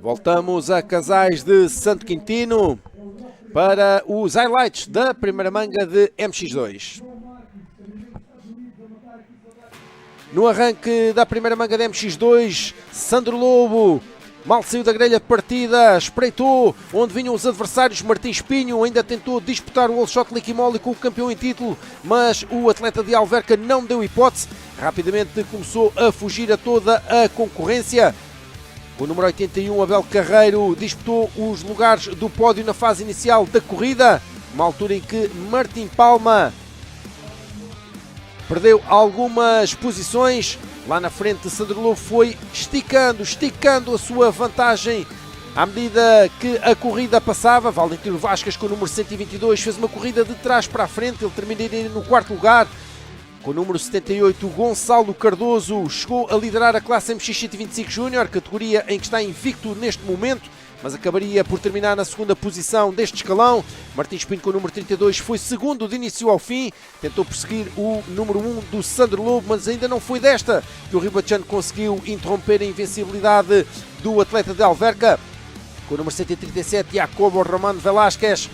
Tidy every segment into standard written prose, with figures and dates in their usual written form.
Voltamos a Casais de Santo Quintino para os highlights da primeira manga de MX2. No arranque da primeira manga de MX2, Sandro Lobo mal saiu da grelha de partida, espreitou onde vinham os adversários. Martins Pinho ainda tentou disputar o All Shot Liqui Moly com o campeão em título, mas o atleta de Alverca não deu hipótese. Rapidamente começou a fugir a toda a concorrência. O número 81, Abel Carreiro, disputou os lugares do pódio na fase inicial da corrida, uma altura em que Martim Palma perdeu algumas posições. Lá na frente, Sandro Lobo foi esticando a sua vantagem à medida que a corrida passava. Valentino Vasquez, com o número 122, fez uma corrida de trás para a frente. Ele terminaria no quarto lugar. Com o número 78, Gonçalo Cardoso chegou a liderar a classe MX125 Júnior, categoria em que está invicto neste momento, mas acabaria por terminar na segunda posição deste escalão. Martins Pinho, com o número 32, foi segundo de início ao fim. Tentou perseguir o número 1 do Sandro Lobo, mas ainda não foi desta que o Ribachano conseguiu interromper a invencibilidade do atleta de Alverca. Com o número 137, Jacobo Romano Velasquez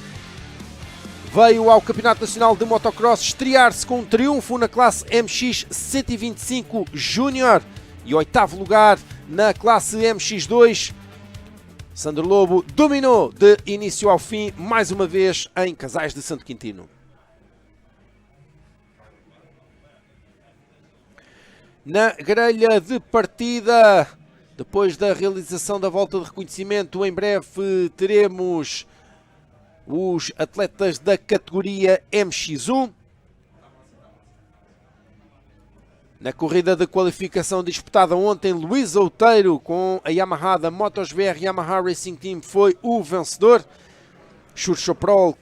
veio ao Campeonato Nacional de Motocross estrear-se com um triunfo na classe MX125 Júnior e oitavo lugar na classe MX2. Sandro Lobo dominou de início ao fim, mais uma vez em Casais de Santo Quintino. Na grelha de partida, depois da realização da volta de reconhecimento, em breve teremos os atletas da categoria MX1. Na corrida de qualificação disputada ontem, Luís Outeiro, com a Yamaha da MotoGP Yamaha Racing Team, foi o vencedor. Xurxo Prol,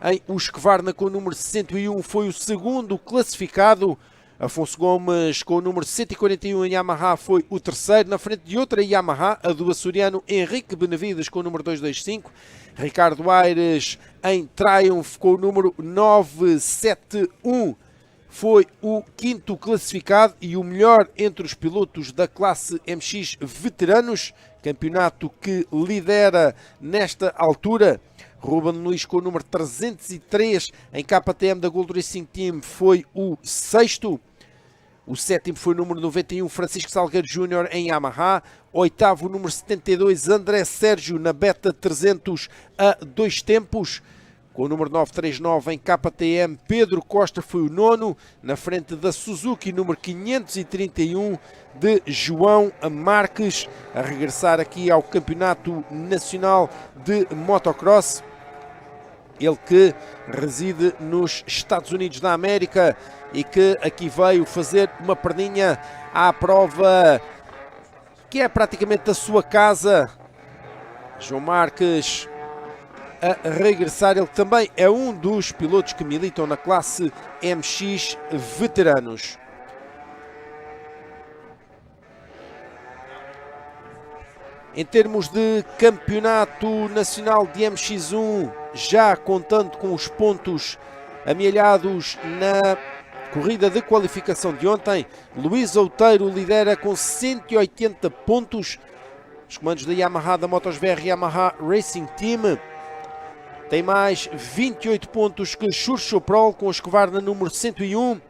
em Husqvarna, com o número 101, foi o segundo classificado. Afonso Gomes, com o número 141 em Yamaha, foi o terceiro, na frente de outra Yamaha, a do açoriano Henrique Benavides, com o número 225. Ricardo Aires, em Triumph, com o número 971, foi o quinto classificado e o melhor entre os pilotos da classe MX veteranos, campeonato que lidera nesta altura. Ruben Luís, com o número 303 em KTM da Gold Racing Team, foi o sexto. O sétimo foi o número 91, Francisco Salgueiro Júnior em Yamaha. Oitavo, o número 72, André Sérgio na Beta 300 a 2 tempos. Com o número 939 em KTM, Pedro Costa foi o nono, na frente da Suzuki, número 531 de João Marques, a regressar aqui ao Campeonato Nacional de Motocross. Ele que reside nos Estados Unidos da América e que aqui veio fazer uma perninha à prova que é praticamente da sua casa. João Marques a regressar, ele também é um dos pilotos que militam na classe MX veteranos. Em termos de campeonato nacional de MX1, já contando com os pontos amealhados na corrida de qualificação de ontem, Luís Outeiro lidera com 180 pontos. Os comandos da Yamaha da MotoGP Yamaha Racing Team tem mais 28 pontos que Xurxo Prol, com a Husqvarna número 101.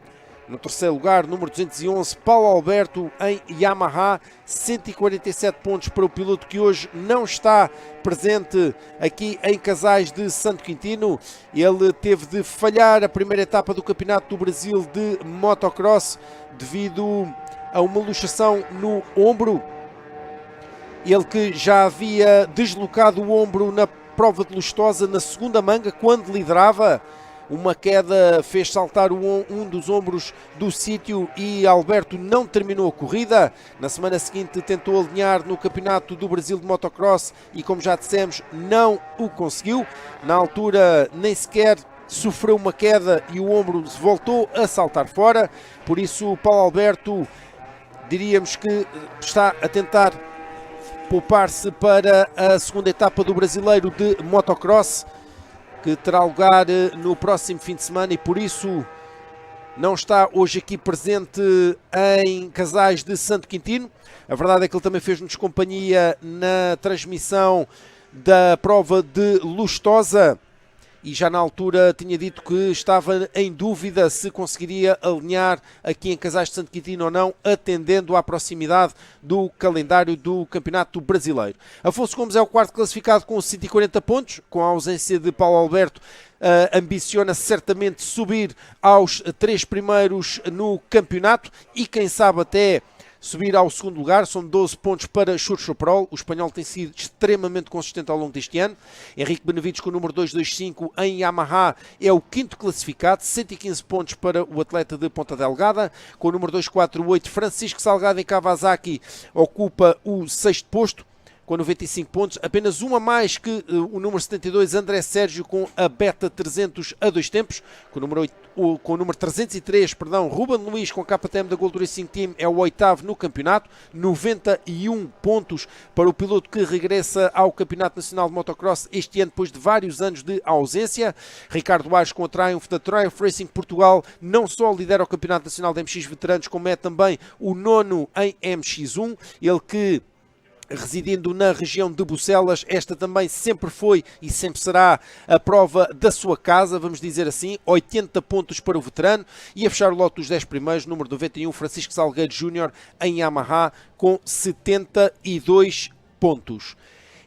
No terceiro lugar, número 211, Paulo Alberto em Yamaha, 147 pontos para o piloto que hoje não está presente aqui em Casais de Santo Quintino. Ele teve de falhar a primeira etapa do Campeonato do Brasil de Motocross devido a uma luxação no ombro. Ele que já havia deslocado o ombro na prova de Lustosa na segunda manga, quando liderava. Uma queda fez saltar um dos ombros do sítio e Alberto não terminou a corrida. Na semana seguinte tentou alinhar no Campeonato do Brasil de Motocross e, como já dissemos, não o conseguiu. Na altura nem sequer sofreu uma queda e o ombro voltou a saltar fora. Por isso o Paulo Alberto, diríamos que está a tentar poupar-se para a segunda etapa do Brasileiro de Motocross, que terá lugar no próximo fim de semana, e por isso não está hoje aqui presente em Casais de Santo Quintino. A verdade é que ele também fez-nos companhia na transmissão da prova de Lustosa e já na altura tinha dito que estava em dúvida se conseguiria alinhar aqui em Casais de Santo Quintino ou não, atendendo à proximidade do calendário do Campeonato Brasileiro. Afonso Gomes é o quarto classificado com 140 pontos, com a ausência de Paulo Alberto. Ambiciona certamente subir aos 3 primeiros no campeonato e quem sabe até subir ao segundo lugar. São 12 pontos para Churchoprol. O espanhol tem sido extremamente consistente ao longo deste ano. Henrique Benavides com o número 225 em Yamaha é o quinto classificado, 115 pontos para o atleta de Ponta Delgada. Com o número 248, Francisco Salgado em Kawasaki ocupa o sexto posto com 95 pontos, apenas uma mais que o número 72, André Sérgio, com a Beta 300 a 2 tempos, com o número 303, Ruben Luís, com a KTM da Gold Racing Team, é o oitavo no campeonato, 91 pontos para o piloto que regressa ao Campeonato Nacional de Motocross este ano, depois de vários anos de ausência. Ricardo Aires, com a Triumph da Triumph Racing Portugal, não só lidera o Campeonato Nacional de MX Veteranos, como é também o nono em MX1, ele que residindo na região de Bucelas, esta também sempre foi e sempre será a prova da sua casa, vamos dizer assim, 80 pontos para o veterano, e a fechar o lote dos 10 primeiros, número 91, Francisco Salgueiro Júnior em Yamaha, com 72 pontos.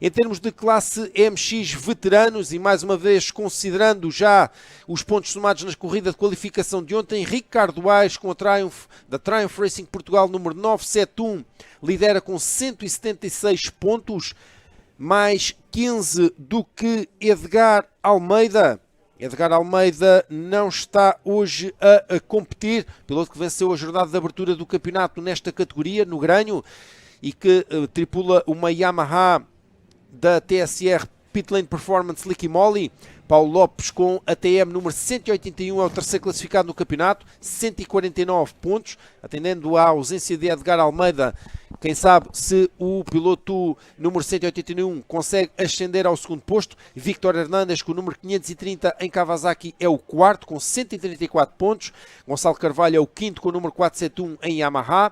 Em termos de classe MX veteranos, e mais uma vez considerando já os pontos somados na corrida de qualificação de ontem, Ricardo Aires com a Triumph da Triumph Racing Portugal, número 971, lidera com 176 pontos, mais 15 do que Edgar Almeida. Edgar Almeida não está hoje a competir, piloto que venceu a jornada de abertura do campeonato nesta categoria, no Granho, e que tripula uma Yamaha da TSR Pitlane Performance Licky Moly. Paulo Lopes com a TM número 181 é o terceiro classificado no campeonato, 149 pontos, atendendo à ausência de Edgar Almeida. Quem sabe se o piloto número 181 consegue ascender ao segundo posto. Victor Hernandes com o número 530 em Kawasaki é o quarto com 134 pontos. Gonçalo Carvalho é o quinto com o número 471 em Yamaha.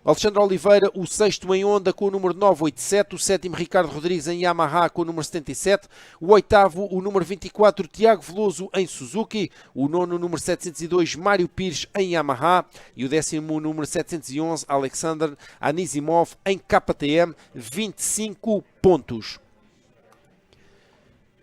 Alexandre Oliveira, o sexto em Honda com o número 987, o sétimo Ricardo Rodrigues em Yamaha com o número 77, o oitavo, o número 24, Tiago Veloso em Suzuki, o nono, número 702, Mário Pires em Yamaha e o décimo, número 711, Alexander Anisimov em KTM, 25 pontos.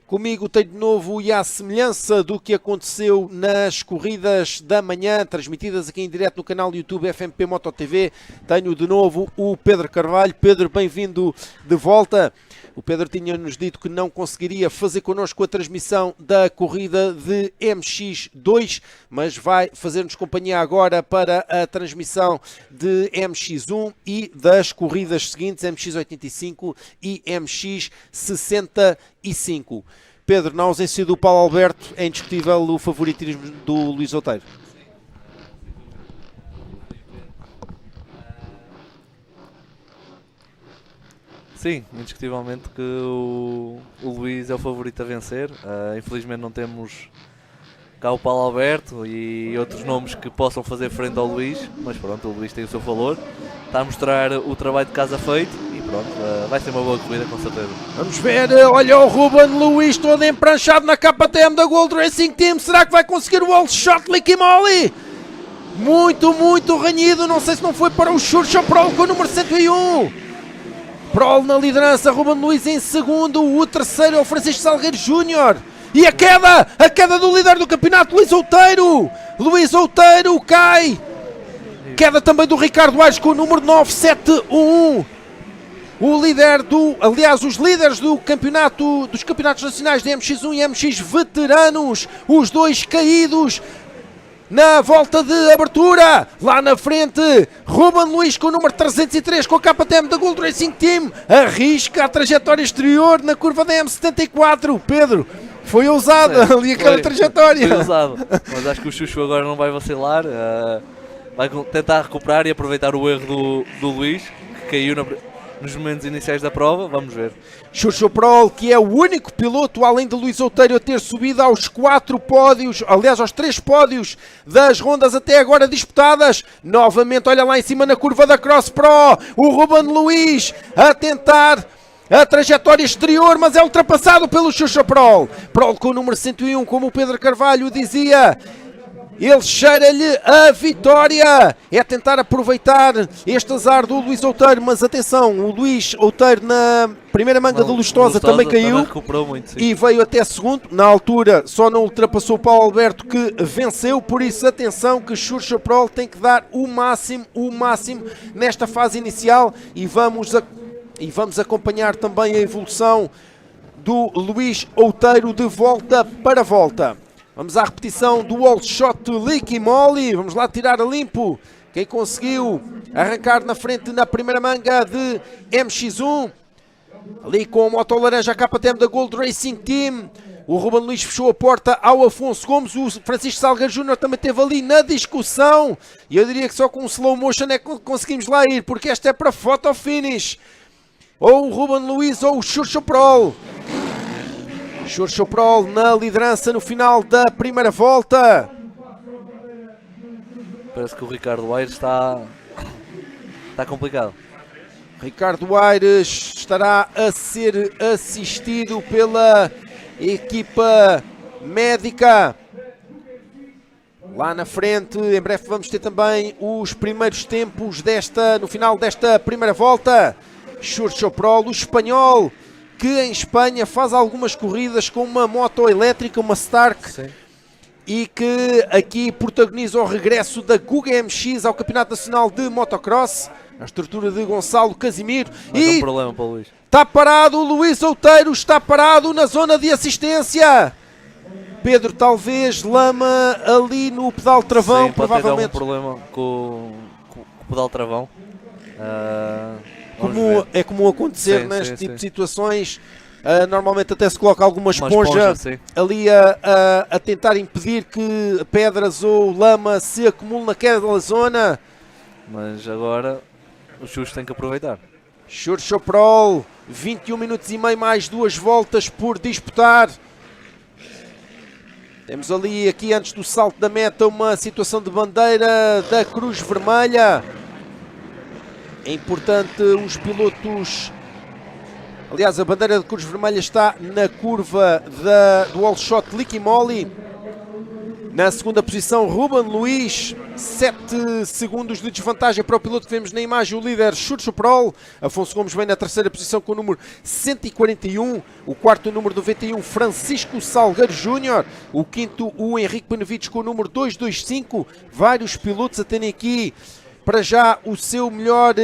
Comigo tem de novo e à semelhança do que aconteceu nas corridas da manhã, transmitidas aqui em direto no canal YouTube FMP Moto TV, tenho de novo o Pedro Carvalho. Pedro, bem-vindo de volta. O Pedro tinha-nos dito que não conseguiria fazer connosco a transmissão da corrida de MX2, mas vai fazer-nos companhia agora para a transmissão de MX1 e das corridas seguintes, MX85 e MX65. Pedro, na ausência do Paulo Alberto, é indiscutível o favoritismo do Luís Outeiro. Sim, indiscutivelmente que o Luís é o favorito a vencer. Infelizmente não temos cá o Paulo Alberto e outros nomes que possam fazer frente ao Luís, mas pronto, o Luís tem o seu valor, está a mostrar o trabalho de casa feito e pronto, vai ser uma boa corrida com certeza. Vamos ver, olha o Ruben Luís todo empranchado na KTM da Gold Racing Team, será que vai conseguir o All Shot Licky Moly? Muito, muito renhido, não sei se não foi para o Churchoprol com o número 101. Prol na liderança, Ruben Luís em segundo, o terceiro é o Francisco Salgueiro Júnior. E a queda do líder do campeonato, Luís Outeiro. Luís Outeiro cai. Queda também do Ricardo Aires com o número 971. O líder os líderes do campeonato, dos campeonatos nacionais de MX1 e MX veteranos, os dois caídos na volta de abertura, lá na frente, Ruben Luís com o número 303 com a KTM da Gold Racing Team, arrisca a trajetória exterior na curva da M74. Pedro, foi ousada ali aquela trajetória. Foi ousado, mas acho que o Chuchu agora não vai vacilar, vai tentar recuperar e aproveitar o erro do Luís, que caiu nos momentos iniciais da prova, vamos ver. Churchill Prol, que é o único piloto, além de Luís Outeiro, a ter subido aos 4 pódios, aliás aos 3 pódios das rondas até agora disputadas. Novamente, olha lá em cima na curva da Cross Pro, o Ruben Luís a tentar a trajetória exterior, mas é ultrapassado pelo Churchill Prol. Prol com o número 101, como o Pedro Carvalho dizia. Ele cheira-lhe a vitória. É tentar aproveitar este azar do Luís Outeiro, mas atenção, o Luís Outeiro na primeira manga do Lustosa também caiu muito, e veio até segundo. Na altura só não ultrapassou o Paulo Alberto, que venceu, por isso atenção que Churchill Prol tem que dar o máximo nesta fase inicial e vamos acompanhar também a evolução do Luís Outeiro de volta para volta. Vamos à repetição do All Shot Licky Moly. Vamos lá tirar a limpo quem conseguiu arrancar na frente na primeira manga de MX1. Ali com a moto laranja KTM da Gold Racing Team. O Ruben Luís fechou a porta ao Afonso Gomes. O Francisco Salgueiro Júnior também esteve ali na discussão. E eu diria que só com um slow motion é que conseguimos lá ir, porque esta é para photo finish. Ou o Ruben Luís ou o Churchill Prol. Churchill Prol na liderança no final da primeira volta. Parece que o Ricardo Aires está complicado. Ricardo Aires estará a ser assistido pela equipa médica. Lá na frente, em breve vamos ter também os primeiros tempos no final desta primeira volta. Churchill Prol, o espanhol, que em Espanha faz algumas corridas com uma moto elétrica, uma Stark. Sim. E que aqui protagoniza o regresso da Guga MX ao Campeonato Nacional de Motocross, a estrutura de Gonçalo Casimiro. Mais um problema para o Luís. Está parado, o Luís Outeiro está parado na zona de assistência. Pedro, talvez lama ali no pedal travão. Sim, provavelmente pode ter algum problema com o pedal travão. É comum acontecer neste tipo de situações. Normalmente até se coloca alguma esponja ali a tentar impedir que pedras ou lama se acumulem naquela zona. Mas agora o Churchill tem que aproveitar. Churchill Prol, 21 minutos e meio mais 2 voltas por disputar. Temos ali, aqui antes do salto da meta, uma situação de bandeira da Cruz Vermelha. É importante os pilotos... Aliás, a bandeira de Cruz Vermelha está na curva do All Shot Licky Moly. Na segunda posição, Ruben Luís, 7 segundos de desvantagem para o piloto que vemos na imagem, o líder Churchill Prol. Afonso Gomes vem na terceira posição com o número 141. O quarto, número 91, Francisco Salgueiro Júnior. O quinto, o Henrique Benevides com o número 225. Vários pilotos a terem aqui para já o seu melhor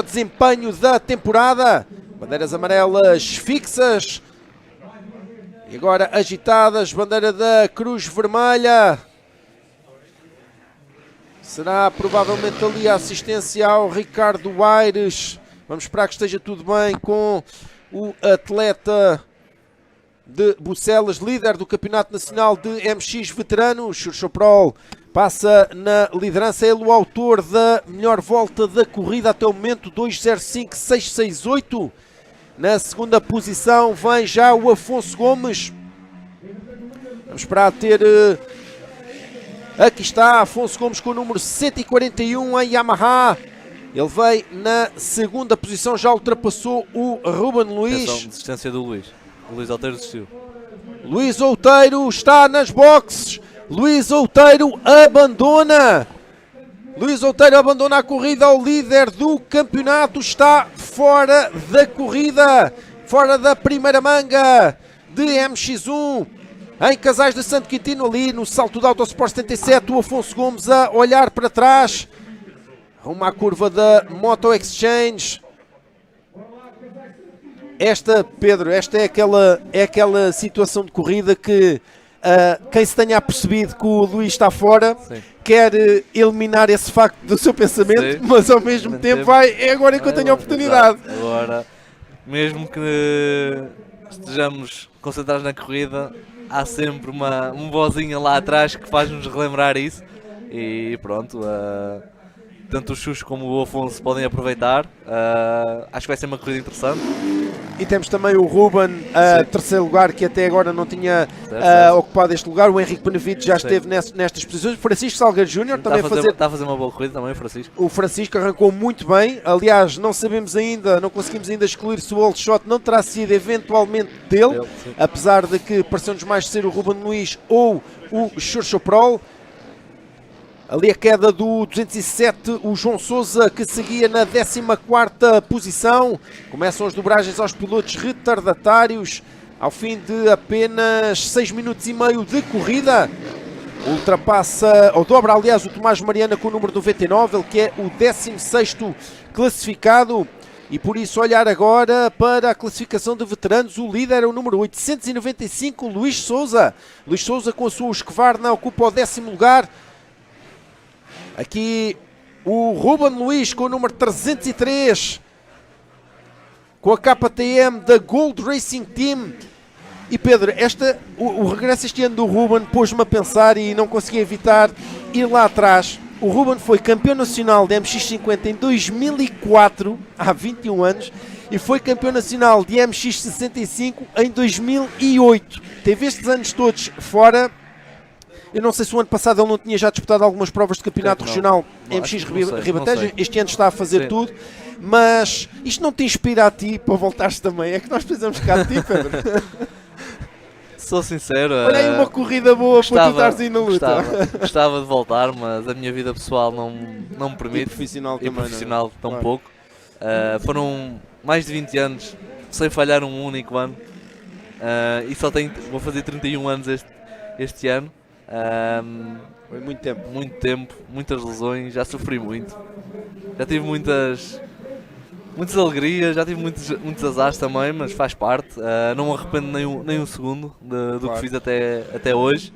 desempenho da temporada. Bandeiras amarelas fixas e agora agitadas, bandeira da Cruz Vermelha. Será provavelmente ali a assistência ao Ricardo Aires. Vamos esperar que esteja tudo bem com o atleta de Bucelas, líder do Campeonato Nacional de MX Veterano. Churchill Prol passa na liderança, ele o autor da melhor volta da corrida até o momento, 2:05.668. Na segunda posição vem já o Afonso Gomes. Vamos esperar ter... Aqui está Afonso Gomes com o número 141 em Yamaha. Ele veio na segunda posição, já ultrapassou o Ruben Luís. Atenção, desistência do Luís. O Luís Outeiro desistiu. Luís Outeiro está nas boxes. Luís Outeiro abandona. Luís Outeiro abandona a corrida. O líder do campeonato está fora da corrida, fora da primeira manga de MX1. Em Casais de Santo Quintino, ali no salto da Autosport 77, o Afonso Gomes a olhar para trás. Rumo à curva da Moto Exchange. Esta, Pedro, esta é aquela situação de corrida que quem se tenha percebido que o Luís está fora, sim, quer eliminar esse facto do seu pensamento, sim, mas ao mesmo tempo é agora que eu tenho a oportunidade. Exato. Agora, mesmo que estejamos concentrados na corrida, há sempre uma vozinha lá atrás que faz-nos relembrar isso. E pronto, tanto o Xuxo como o Afonso podem aproveitar. Acho que vai ser uma corrida interessante. E temos também o Ruben, terceiro lugar, que até agora não tinha ocupado este lugar. O Henrique Benevides já esteve nestas posições. Francisco Salgueiro Júnior também está a fazer uma boa corrida também, o Francisco. O Francisco arrancou muito bem. Aliás, não sabemos ainda, não conseguimos ainda excluir se o old shot não terá sido eventualmente dele, apesar de que pareceu-nos mais ser o Ruben Luís ou o Churchoprol. Ali a queda do 207, o João Sousa, que seguia na 14ª posição. Começam as dobragens aos pilotos retardatários, ao fim de apenas 6 minutos e meio de corrida. Ultrapassa, ou dobra aliás, o Tomás Mariana com o número 99, ele que é o 16º classificado. E por isso olhar agora para a classificação de veteranos, o líder é o número 895, Luís Sousa. Luís Sousa com a sua Husqvarna ocupa o 10º lugar. Aqui o Ruben Luís com o número 303, com a KTM da Gold Racing Team. E Pedro, o regresso este ano do Ruben pôs-me a pensar e não consegui evitar ir lá atrás. O Ruben foi campeão nacional de MX-50 em 2004, há 21 anos, e foi campeão nacional de MX-65 em 2008. Teve estes anos todos fora. Eu não sei se o ano passado ele não tinha já disputado algumas provas de campeonato regional MX Ribatejo. Este ano está a fazer tudo. Mas isto não te inspira a ti para voltares também? É que nós precisamos cá de ti, Pedro. Sou sincero. Olha aí uma corrida boa para tu estares aí na luta. Gostava de voltar, mas a minha vida pessoal não me permite. E profissional tão pouco. Foram mais de 20 anos sem falhar um único ano. E vou fazer 31 anos este ano. Foi muito tempo. Muito tempo, muitas lesões, já sofri muito. Já tive muitas alegrias, já tive muitos azares também, mas faz parte. Não me arrependo nem um segundo do que fiz até hoje.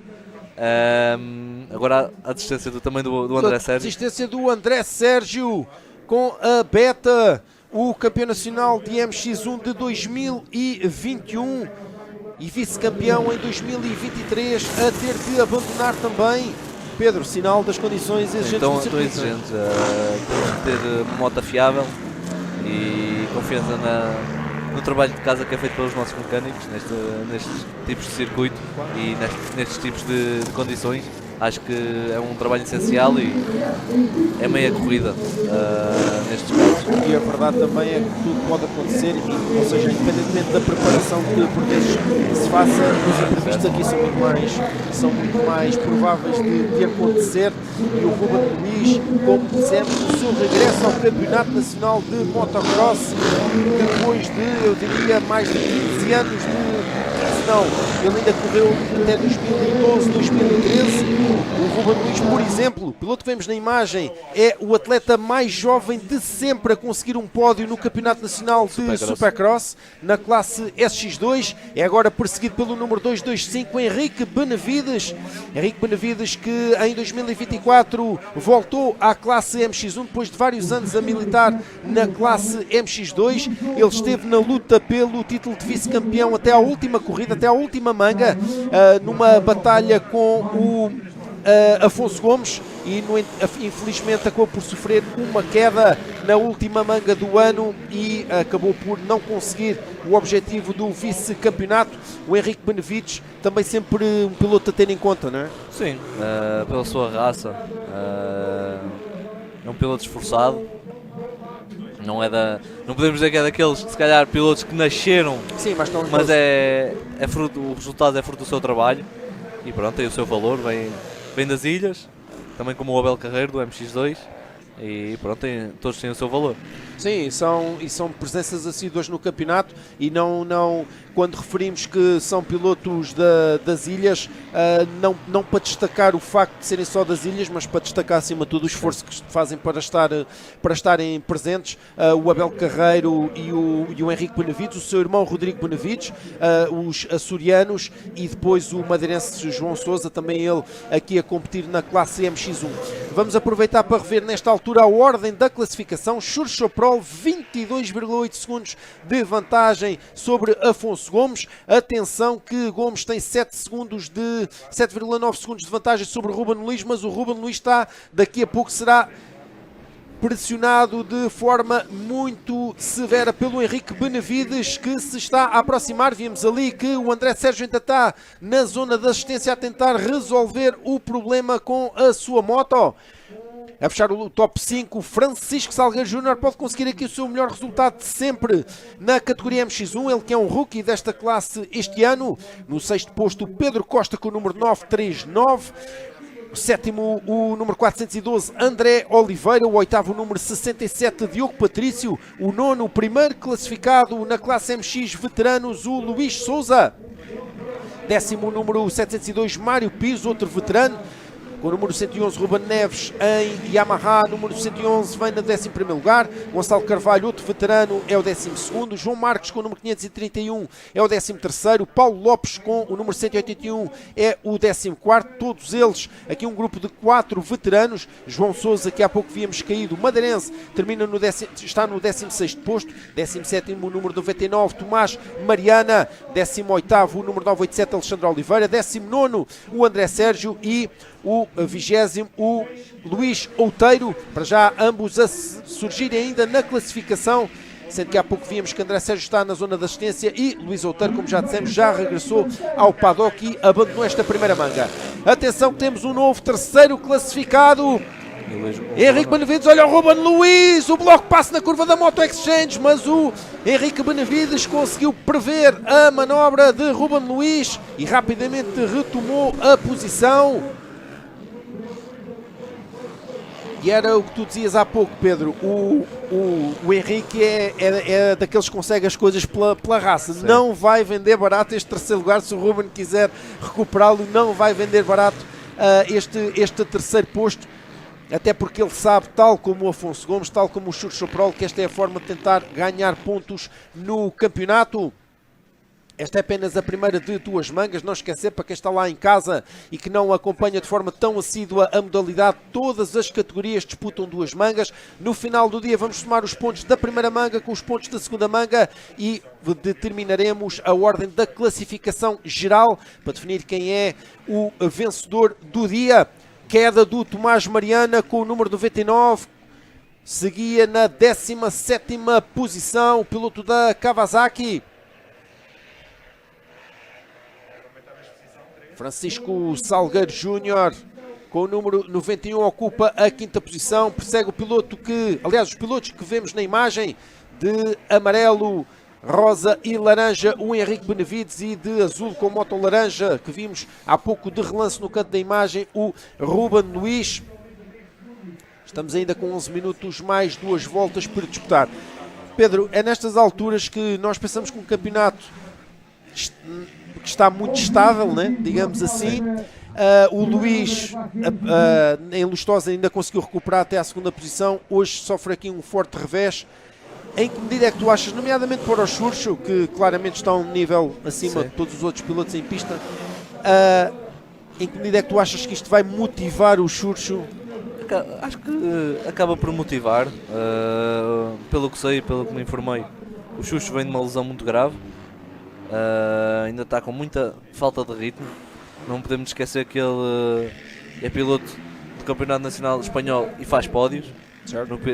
Agora a desistência também do André Sérgio. A desistência do André Sérgio com a Beta, o campeão nacional de MX1 de 2021 e vice-campeão em 2023, a ter de abandonar também. Pedro, sinal das condições exigentes do circuito. Estão exigentes. Temos que ter moto fiável e confiança no trabalho de casa que é feito pelos nossos mecânicos nestes tipos de circuito e nestes tipos de condições. Acho que é um trabalho essencial e é meia corrida nestes casos. E a verdade também é que tudo pode acontecer, ou seja, independentemente da preparação que por vezes se faça, os imprevistos aqui são muito mais prováveis de acontecer. E o Ruben Luís, como dissemos, o seu regresso ao Campeonato Nacional de Motocross, depois de, eu diria, mais de 15 anos ele ainda correu até 2012, 2013. O Ruben Luís, por exemplo, o piloto que vemos na imagem, é o atleta mais jovem de sempre a conseguir um pódio no Campeonato Nacional de Supercross, na classe SX2. É agora perseguido pelo número 225, Henrique Benevides. Henrique Benevides, que em 2024 voltou à classe MX1 depois de vários anos a militar na classe MX2. Ele esteve na luta pelo título de vice-campeão até à última corrida, até à última manga, numa batalha com o Afonso Gomes, e infelizmente acabou por sofrer uma queda na última manga do ano e acabou por não conseguir o objetivo do vice-campeonato. O Henrique Benevides também sempre um piloto a ter em conta, não é? Sim, pela sua raça, é um piloto esforçado. Não podemos dizer que é daqueles, se calhar, pilotos que nasceram. Sim, mas o resultado é fruto do seu trabalho e pronto, tem o seu valor, vem das ilhas, também como o Abel Carreiro do MX2, e pronto, todos têm o seu valor. Sim, são presenças assíduas no campeonato, e não quando referimos que são pilotos das ilhas, não para destacar o facto de serem só das ilhas, mas para destacar acima de tudo o esforço que fazem para estarem presentes. O Abel Carreiro e o Henrique Benevides, o seu irmão Rodrigo Benevides, os açorianos, e depois o madeirense João Sousa, também ele aqui a competir na classe MX1. Vamos aproveitar para rever nesta altura a ordem da classificação. Churchoprol, 22,8 segundos de vantagem sobre Afonso Gomes. Atenção que Gomes tem 7,9 segundos de vantagem sobre o Ruben Luís, mas o Ruben Luís daqui a pouco será pressionado de forma muito severa pelo Henrique Benavides, que se está a aproximar. Vimos ali que o André Sérgio ainda está na zona de assistência a tentar resolver o problema com a sua moto. A fechar o top 5, Francisco Salgueiro Júnior pode conseguir aqui o seu melhor resultado de sempre na categoria MX1, ele que é um rookie desta classe este ano. No sexto posto, Pedro Costa com o número 939. O sétimo, o número 412, André Oliveira. O oitavo, o número 67, Diogo Patrício. O nono, o primeiro classificado na classe MX veteranos, o Luís Souza. Décimo, o número 702, Mário Pires, outro veterano. Com o número 111, Ruben Neves em Yamaha, número 111 vem no 11º lugar. Gonçalo Carvalho, outro veterano, é o 12º. João Marques com o número 531 é o 13º. Paulo Lopes com o número 181 é o 14º. Todos eles, aqui um grupo de 4 veteranos. João Sousa, que há pouco víamos caído, madeirense, termina no está no 16º posto. 17º, o número 99, Tomás Mariana. 18º, o número 987, Alexandre Oliveira. 19º, o André Sérgio. E o 20º, o Luís Outeiro, para já ambos a surgirem ainda na classificação, sendo que há pouco víamos que André Sérgio está na zona de assistência e Luís Outeiro, como já dissemos, já regressou ao paddock e abandonou esta primeira manga. Atenção que temos um novo terceiro classificado, Henrique Benavides. Olha o Ruben Luís, o bloco passa na curva da Moto Exchange, mas o Henrique Benavides conseguiu prever a manobra de Ruben Luís e rapidamente retomou a posição. E era o que tu dizias há pouco, Pedro, o Henrique é daqueles que consegue as coisas pela raça. Sim. Não vai vender barato este terceiro lugar, se o Ruben quiser recuperá-lo, não vai vender barato este terceiro posto, até porque ele sabe, tal como o Afonso Gomes, tal como o Churcho Prol, que esta é a forma de tentar ganhar pontos no campeonato. Esta é apenas a primeira de 2 mangas, não esquecer, para quem está lá em casa e que não acompanha de forma tão assídua a modalidade, todas as categorias disputam 2 mangas. No final do dia vamos somar os pontos da primeira manga com os pontos da segunda manga e determinaremos a ordem da classificação geral para definir quem é o vencedor do dia. Queda do Tomás Mariana com o número 99, seguia na 17ª posição o piloto da Kawasaki. Francisco Salgueiro Júnior, com o número 91, ocupa a 5ª posição. Persegue o piloto que, aliás, os pilotos que vemos na imagem, de amarelo, rosa e laranja, o Henrique Benavides, e de azul com moto laranja, que vimos há pouco de relance no canto da imagem, o Ruben Luís. Estamos ainda com 11 minutos mais 2 voltas para disputar. Pedro, é nestas alturas que nós pensamos que um campeonato que está muito estável, né? Digamos assim. O Luís em Lustosa ainda conseguiu recuperar até à 2ª posição. Hoje sofre aqui um forte revés. Em que medida é que tu achas, nomeadamente para o Churcho, que claramente está a um nível acima de todos os outros pilotos em pista, em que medida é que tu achas que isto vai motivar o Churcho? Acho que acaba por motivar, pelo que sei, pelo que me informei. O Churcho vem de uma lesão muito grave. Ainda está com muita falta de ritmo. Não podemos esquecer que ele é piloto do Campeonato Nacional Espanhol e faz pódios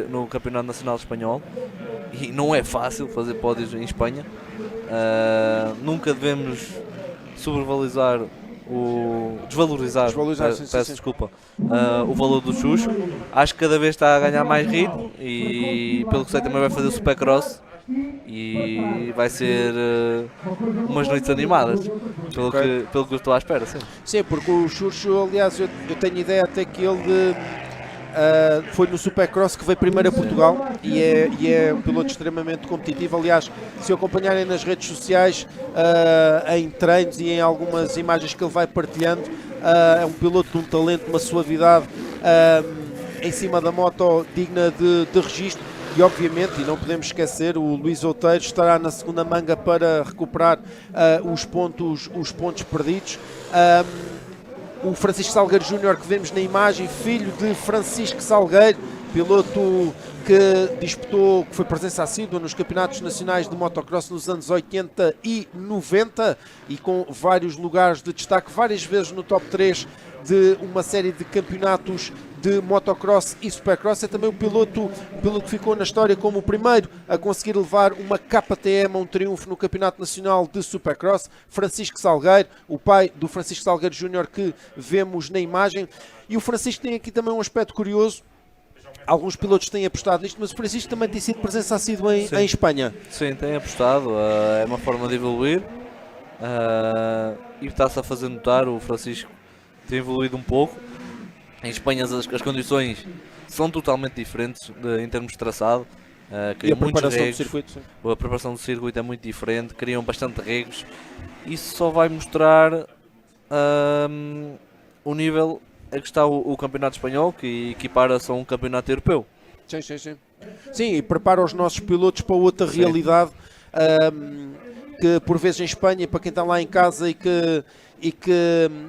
no Campeonato Nacional Espanhol, e não é fácil fazer pódios em Espanha. Nunca devemos desvalorizar, desculpa, o valor do Churcho. Acho que cada vez está a ganhar mais ritmo e, pelo que sei, também vai fazer o Supercross e vai ser umas noites animadas, pelo que eu estou à espera. Sim, porque o Churcho, aliás, eu tenho ideia até que ele foi no Supercross que veio primeiro a Portugal e é um piloto extremamente competitivo. Aliás, se acompanharem nas redes sociais, em treinos e em algumas imagens que ele vai partilhando, é um piloto de um talento, uma suavidade em cima da moto digna de registro. E obviamente, e não podemos esquecer, o Luís Outeiro estará na 2ª manga para recuperar os pontos perdidos. O Francisco Salgueiro Júnior, que vemos na imagem, filho de Francisco Salgueiro, piloto que disputou, que foi presença assídua nos campeonatos nacionais de motocross nos anos 80 e 90 e com vários lugares de destaque, várias vezes no top 3 de uma série de campeonatos de motocross e supercross. É também o piloto que ficou na história como o primeiro a conseguir levar uma KTM a um triunfo no Campeonato Nacional de Supercross, Francisco Salgueiro, o pai do Francisco Salgueiro Júnior que vemos na imagem. E o Francisco tem aqui também um aspecto curioso. Alguns pilotos têm apostado nisto, mas o Francisco também tem sido presença assídua em Espanha. Sim, tem apostado, é uma forma de evoluir e está-se a fazer notar. O Francisco tem evoluído um pouco. Em Espanha as condições são totalmente diferentes em termos de traçado. E a preparação do circuito? Sim. A preparação do circuito é muito diferente, criam bastante regos. Isso só vai mostrar o nível a que está o campeonato espanhol, que equipara-se a um campeonato europeu. Sim, sim, sim. Sim, e prepara os nossos pilotos para outra realidade, que por vezes em Espanha, para quem está lá em casa e que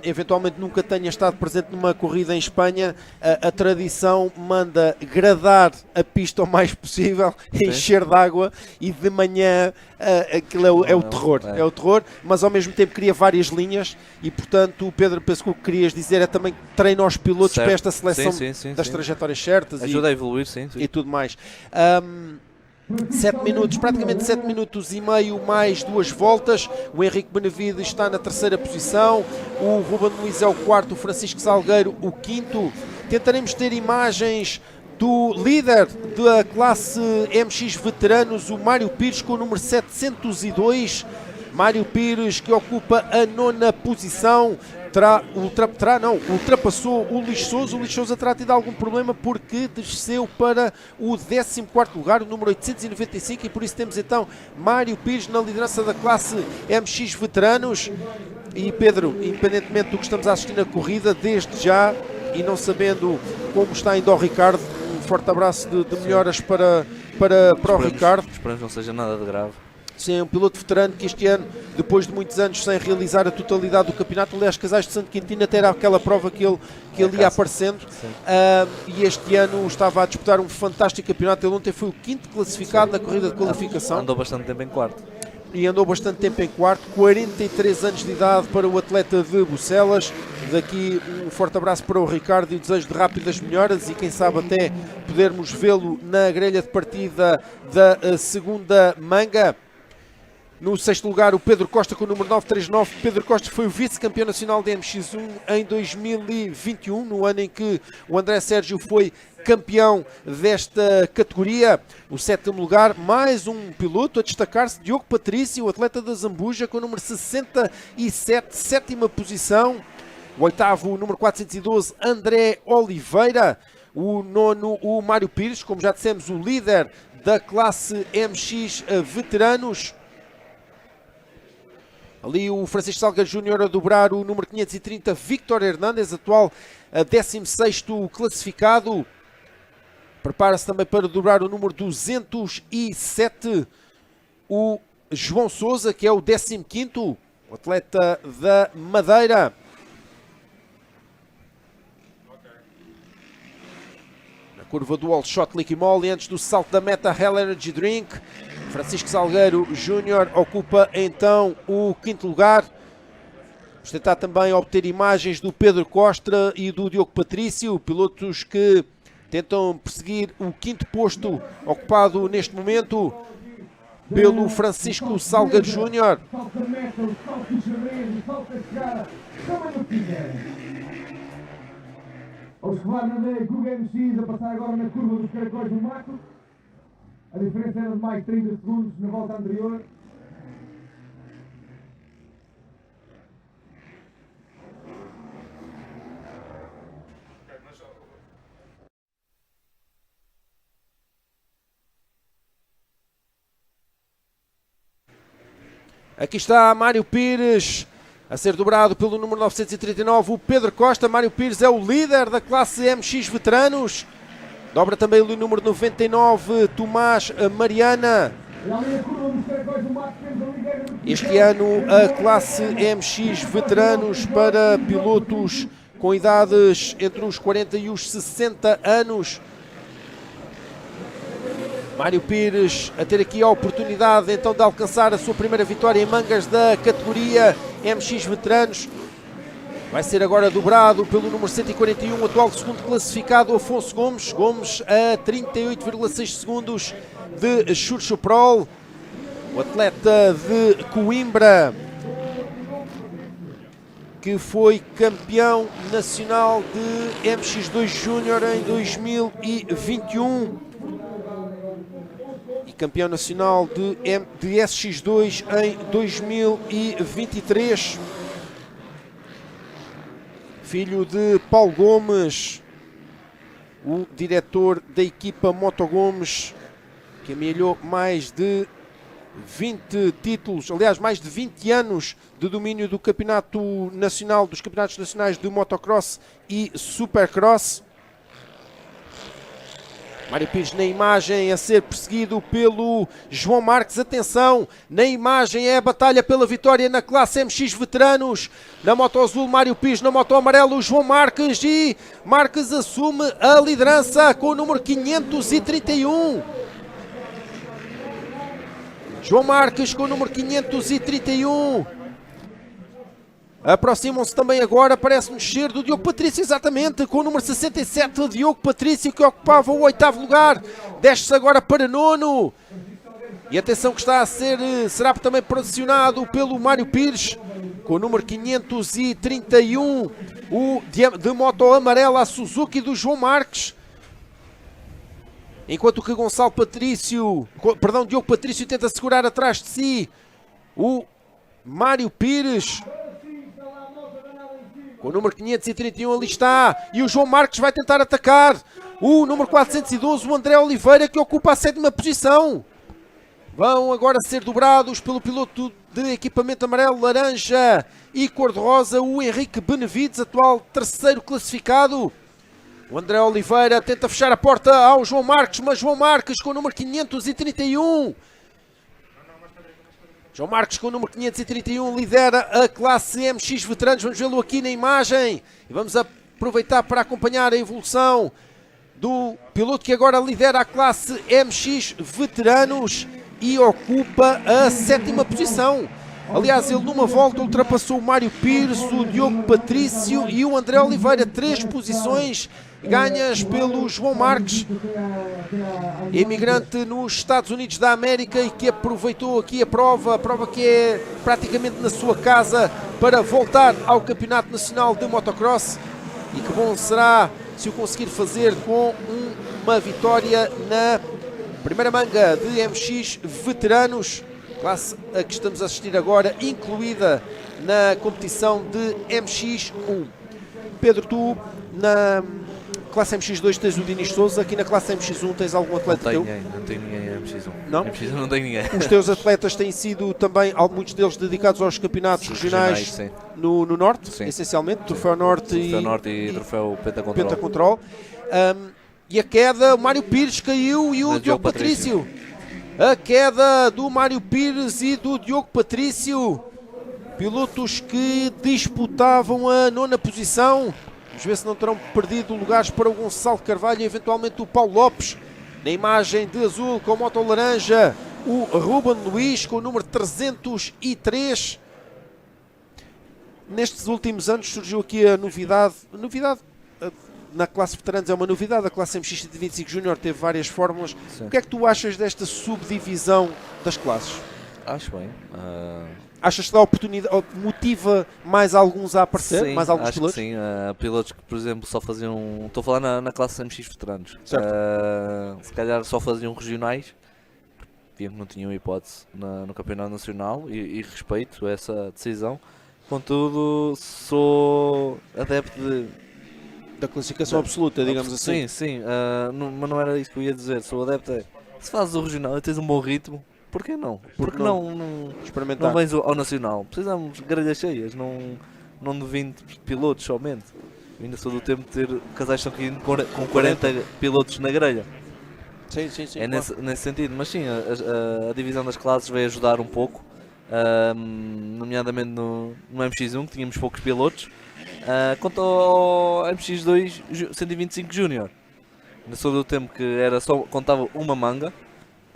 eventualmente nunca tenha estado presente numa corrida em Espanha, a tradição manda gradar a pista o mais possível, encher de água, e de manhã aquilo é o terror, é o terror, mas ao mesmo tempo cria várias linhas e portanto, Pedro, penso que o que querias dizer é também treina os pilotos para esta seleção das trajetórias certas. Ajuda a evoluir, e tudo mais. 7 minutos, praticamente 7 minutos e meio mais 2 voltas. O Henrique Benavides está na terceira posição, o Ruben Luiz é o quarto, o Francisco Salgueiro o quinto. Tentaremos ter imagens do líder da classe MX Veteranos, o Mário Pires, com o número 702. Mário Pires, que ocupa a 9ª posição, ultrapassou o Luís Sousa. O Luís Sousa terá tido algum problema porque desceu para o 14º lugar, o número 895, e por isso temos então Mário Pires na liderança da classe MX Veteranos. E Pedro, independentemente do que estamos a assistir na corrida, desde já, e não sabendo como está ainda o Ricardo, um forte abraço de melhoras para o Ricardo. Esperamos que não seja nada de grave. Sim, um piloto veterano que este ano, depois de muitos anos sem realizar a totalidade do campeonato, aliás, Casais de Santo Quintino até era aquela prova que ele ia aparecendo, e este ano estava a disputar um fantástico campeonato. Ele ontem foi o 5º classificado na corrida de qualificação. Andou bastante tempo em quarto. E andou bastante tempo em quarto, 43 anos de idade para o atleta de Bucelas. Daqui um forte abraço para o Ricardo e o desejo de rápidas melhoras e quem sabe até podermos vê-lo na grelha de partida da segunda manga. No 6º lugar, o Pedro Costa com o número 939. Pedro Costa foi o vice-campeão nacional de MX1 em 2021, no ano em que o André Sérgio foi campeão desta categoria. O 7º lugar, mais um piloto a destacar-se, Diogo Patrício, o atleta da Zambuja, com o número 67, 7ª posição. O 8º, o número 412, André Oliveira. O 9º, o Mário Pires, como já dissemos, o líder da classe MX Veteranos. Ali o Francisco Salgueiro Júnior a dobrar o número 530, Victor Hernández, atual 16º classificado. Prepara-se também para dobrar o número 207, o João Sousa, que é o 15º, o atleta da Madeira. Na curva do All Shot Licky Moly, antes do salto da meta Hell Energy Drink, Francisco Salgueiro Júnior ocupa então o 5º lugar. Vamos tentar também obter imagens do Pedro Costa e do Diogo Patrício, pilotos que tentam perseguir o 5º posto ocupado neste momento pelo Francisco Salgueiro Júnior. Os que vão na Guga MX a passar agora na curva dos caracóis do mato. A diferença era de mais 30 segundos na volta anterior. Aqui está Mário Pires a ser dobrado pelo número 939, o Pedro Costa. Mário Pires é o líder da classe MX Veteranos. Dobra também o número 99, Tomás Mariana. Este ano a classe MX Veteranos para pilotos com idades entre os 40 e os 60 anos. Mário Pires a ter aqui a oportunidade então de alcançar a sua primeira vitória em mangas da categoria MX Veteranos. Vai ser agora dobrado pelo número 141, o atual segundo classificado, Afonso Gomes. Gomes a 38,6 segundos de Churcho Prol. O atleta de Coimbra, que foi campeão nacional de MX2 Júnior em 2021 e campeão nacional de SX2 em 2023. Filho de Paulo Gomes, o diretor da equipa Moto Gomes, que amelhou mais de 20 títulos, aliás, mais de 20 anos de domínio do campeonato nacional, dos campeonatos nacionais de motocross e supercross. Mário Pires na imagem a ser perseguido pelo João Marques. Atenção, na imagem é a batalha pela vitória na classe MX Veteranos. Na moto azul, Mário Pires, na moto amarelo, João Marques, e Marques assume a liderança com o número 531. João Marques com o número 531. Aproximam-se também agora, parece-nos ser do Diogo Patrício, exatamente, com o número 67, o Diogo Patrício, que ocupava o 8º lugar. Desce-se agora para 9º. E atenção que está a ser, será também posicionado pelo Mário Pires, com o número 531, o de moto amarela, a Suzuki do João Marques. Enquanto que Diogo Patrício tenta segurar atrás de si o Mário Pires. Com o número 531 ali está. E o João Marques vai tentar atacar o número 412, o André Oliveira, que ocupa a 7ª posição. Vão agora ser dobrados pelo piloto de equipamento amarelo, laranja e cor-de-rosa, o Henrique Benevides, atual 3º classificado. O André Oliveira tenta fechar a porta ao João Marques, mas João Marques com o número 531. João Marques com o número 531 lidera a classe MX Veteranos. Vamos vê-lo aqui na imagem. E vamos aproveitar para acompanhar a evolução do piloto que agora lidera a classe MX Veteranos e ocupa a 7ª posição. Aliás, ele numa volta ultrapassou o Mário Pires, o Diogo Patrício e o André Oliveira. 3 posições ganhas pelo João Marques, imigrante nos Estados Unidos da América e que aproveitou aqui a prova que é praticamente na sua casa, para voltar ao Campeonato Nacional de Motocross. E que bom será se o conseguir fazer com uma vitória na primeira manga de MX Veteranos, classe a que estamos a assistir agora, incluída na competição de MX1. Pedro, tu na classe MX2 tens o Dinis Souza, aqui na classe MX1 tens algum atleta teu? Não tenho ninguém em MX1. Não? MX1 não tenho ninguém. Os teus atletas têm sido também, muitos deles dedicados aos campeonatos regionais no Norte, sim, essencialmente, Troféu Norte e Troféu Pentacontrol. Pentacontrol. E a queda, o Mário Pires caiu e o Diogo Patrício. A queda do Mário Pires e do Diogo Patrício, pilotos que disputavam a 9ª posição. Vamos ver se não terão perdido lugares para o Gonçalo Carvalho e eventualmente o Paulo Lopes. Na imagem de azul com moto laranja, o Ruben Luís com o número 303. Nestes últimos anos surgiu aqui a novidade na classe veteranos, é uma novidade. A classe MX de 25 Júnior teve várias fórmulas. Sim. O que é que tu achas desta subdivisão das classes? Acho bem. Achas que dá oportunidade, motiva mais alguns a aparecer? Sim, mais alguns acho pilotos? Que sim. Pilotos que, por exemplo, só faziam... Estou a falar na classe MX veteranos. Se calhar só faziam regionais, viam que não tinham hipótese no campeonato nacional, e respeito essa decisão. Contudo, sou adepto da classificação absoluta, digamos assim. Sim, mas não era isso que eu ia dizer. Sou adepto se fazes o regional e tens um bom ritmo, porquê não? Porque não experimentar? Não vens ao nacional. Precisamos de grelhas cheias, não de 20 pilotos somente. Eu ainda sou do tempo de ter casais aqui com 40 pilotos na grelha. Sim. É claro. nesse sentido, mas sim, a divisão das classes veio ajudar um pouco, nomeadamente no MX1, que tínhamos poucos pilotos. Quanto ao MX2 125 Júnior, ainda sou do tempo que era só, contava uma manga,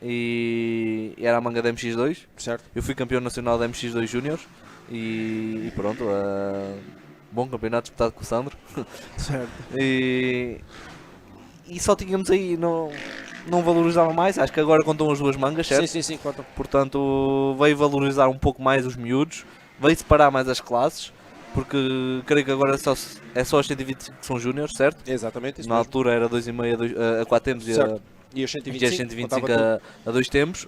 e era a manga da MX2. Certo. Eu fui campeão nacional da MX2 Júniors e pronto, bom campeonato disputado com o Sandro. Certo. E só tínhamos aí, não valorizava mais, acho que agora contam as duas mangas, certo? Sim, conta. Portanto, veio valorizar um pouco mais os miúdos, veio separar mais as classes, porque creio que agora é só os 125 que são júniores, certo? Exatamente, isso Na mesmo. altura era 2,5 a 4 tempos Certo. E os e 125, as 125 contava a 2 tempos.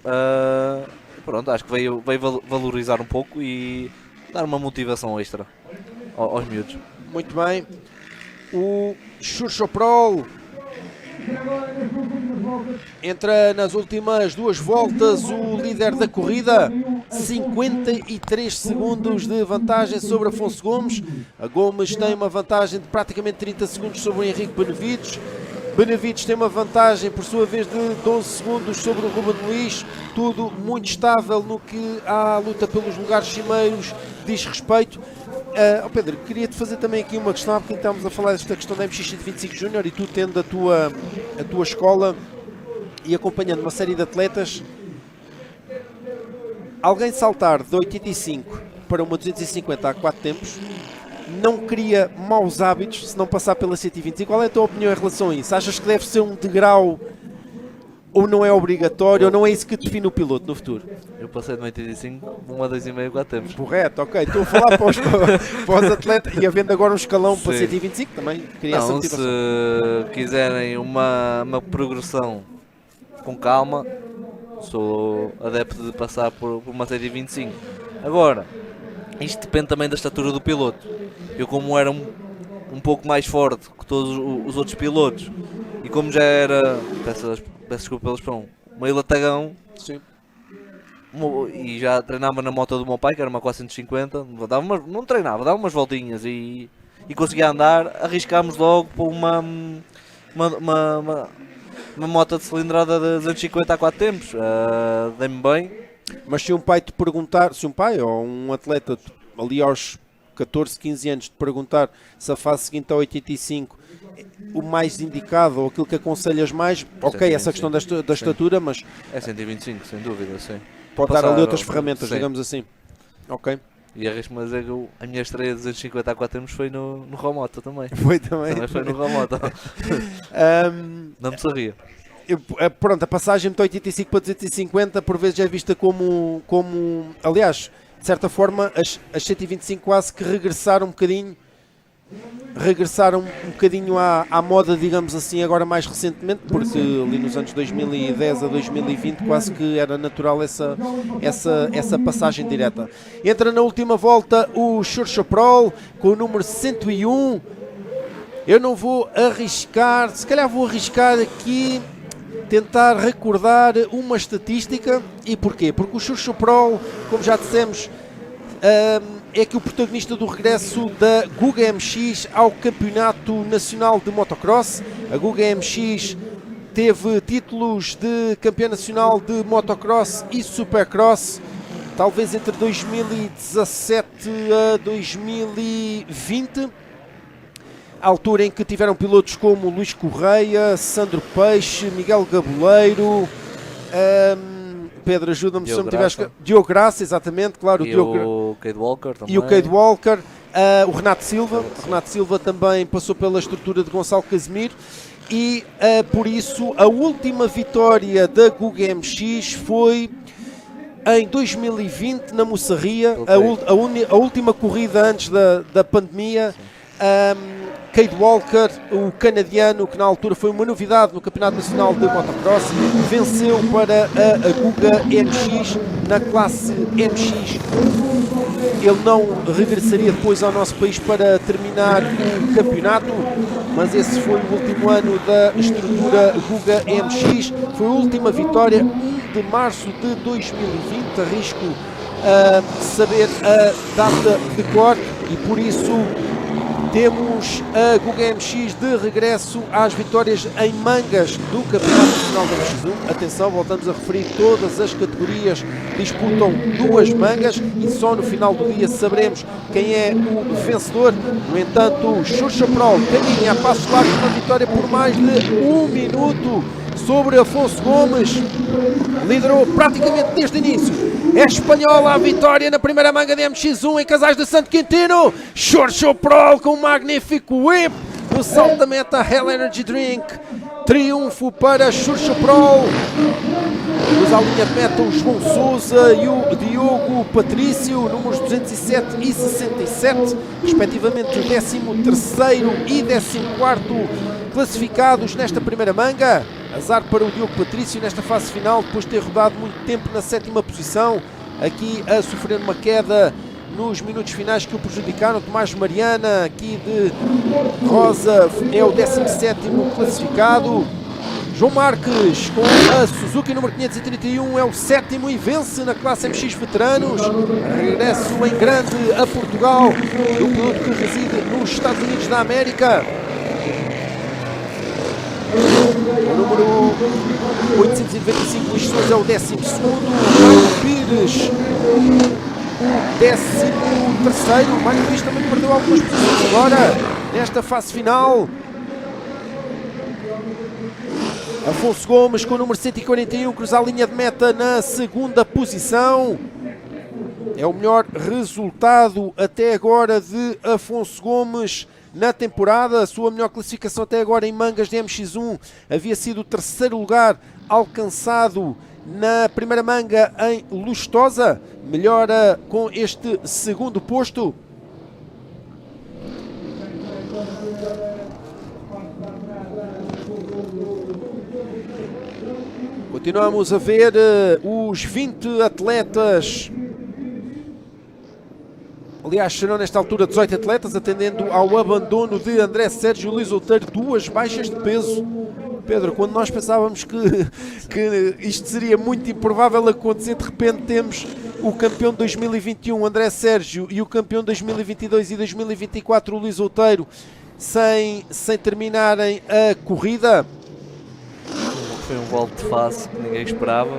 Pronto, acho que veio valorizar um pouco e dar uma motivação extra aos miúdos. tudo. Muito bem. O Churchoprol entra nas últimas 2 voltas, o líder da corrida, 53 segundos de vantagem sobre Afonso Gomes. A Gomes tem uma vantagem de praticamente 30 segundos sobre o Henrique Benevides. Benevides tem uma vantagem, por sua vez, de 12 segundos sobre o Ruben Luís. Tudo muito estável no que à luta pelos lugares cimeiros diz respeito. Pedro, queria-te fazer também aqui uma questão, porque estamos a falar desta questão da MX125 Júnior e tu tendo a tua escola e acompanhando uma série de atletas, alguém saltar de 85 para uma 250 há 4 tempos não cria maus hábitos se não passar pela 125. Qual é a tua opinião em relação a isso? Achas que deve ser um degrau ou não é obrigatório, ou não é isso que define o piloto no futuro? Eu passei de 85 uma 2,5 4 tempos. Correto, ok. Estou a falar para os atletas e havendo agora um escalão para Sim. 125 também cria essa Não, motivação. se quiserem uma progressão com calma, sou adepto de passar por uma 125. Agora, isto depende também da estatura do piloto. Eu, como era um pouco mais forte que todos os outros pilotos e como já era, peço desculpa pela expressão, meio latagão, Sim. e já treinava na moto do meu pai, que era uma 450, não treinava, dava umas voltinhas e conseguia andar. Arriscámos logo por uma moto de cilindrada de 250 a 4 tempos. Dei-me bem. Mas se um pai te perguntar, se um pai ou um atleta ali aos 14, 15 anos te perguntar se a fase seguinte ao 85 o mais indicado ou aquilo que aconselhas mais, ok, Sim, essa sim. questão da estatura, mas É 125, sem dúvida, sim. pode dar Passar ali outras ao- ferramentas, sim. digamos assim. Ok. E arrisco-me a dizer que a minha estreia de 250 a 4 tempos foi no Romota também. Foi também. Também foi no Romota. Não me sorria. Pronto, a passagem de 85 para 250 por vezes é vista como aliás, de certa forma as 125 quase que regressaram um bocadinho à moda, digamos assim, agora mais recentemente, porque ali nos anos 2010 a 2020 quase que era natural essa passagem direta. Entra na última volta o Churchoprol com o número 101. Eu não vou arriscar, se calhar vou arriscar aqui tentar recordar uma estatística. E porquê? Porque o Churchoprol, como já dissemos, é que o protagonista do regresso da Guga MX ao Campeonato Nacional de Motocross. A Guga MX teve títulos de campeã nacional de Motocross e Supercross, talvez entre 2017 a 2020, a altura em que tiveram pilotos como Luís Correia, Sandro Peixe, Miguel Gaboleiro, Pedro, ajuda-me se eu me tiveres... Diogo Graça, exatamente, claro. E o Cade Walker também. E o Cade Walker, o Renato Silva. O Renato Silva também passou pela estrutura de Gonçalo Casimiro. E por isso a última vitória da Guga MX foi em 2020 na Moçarria, a última corrida antes da pandemia. Cade Walker, o canadiano, que na altura foi uma novidade no Campeonato Nacional de Motocross, venceu para a Guga MX na classe MX. Ele não regressaria depois ao nosso país para terminar o campeonato, mas esse foi o último ano da estrutura Guga MX. Foi a última vitória, 1 de março de 2020. Arrisco saber a data de cor e por isso temos a Guga MX de regresso às vitórias em mangas do Campeonato Nacional da MX1. Atenção, voltamos a referir, todas as categorias disputam 2 mangas e só no final do dia saberemos quem é o vencedor. No entanto, o Churchoprol caminha a passos largos na vitória por mais de 1 minuto sobre Afonso Gomes. Liderou praticamente desde o início. É espanhola a vitória na primeira manga de MX1 em Casais de Santo Quintino. Xorxo Prol com um magnífico whip no salto da meta Hell Energy Drink. Triunfo para Xorxo Prol. Nos à linha de meta o João Sousa e o Diogo Patrício, números 207 e 67, respectivamente o 13º e 14º classificados nesta primeira manga. Azar para o Diogo Patrício nesta fase final, depois de ter rodado muito tempo na 7ª posição, aqui a sofrer uma queda nos minutos finais que o prejudicaram. Tomás Mariana, aqui de rosa, é o 17º classificado. João Marques com a Suzuki número 531 é o 7º e vence na classe MX Veteranos. Regresso em grande a Portugal do piloto que reside nos Estados Unidos da América. O número 895 Luís Sousa é o 12º. Mário Pires, o 13º. Mário Pires também perdeu algumas posições agora nesta fase final. Afonso Gomes com o número 141 cruza a linha de meta na 2ª posição. É o melhor resultado até agora de Afonso Gomes na temporada. A sua melhor classificação até agora em mangas de MX1 havia sido o 3º lugar alcançado na primeira manga em Lustosa. Melhora com este 2º posto. Continuamos a ver os 20 atletas. Aliás, serão nesta altura 18 atletas, atendendo ao abandono de André Sérgio e Luís Outeiro, 2 baixas de peso. Pedro, quando nós pensávamos que isto seria muito improvável acontecer, de repente temos o campeão de 2021, André Sérgio, e o campeão de 2022 e 2024, o Luís Outeiro, sem terminarem a corrida. Foi um volto de face que ninguém esperava.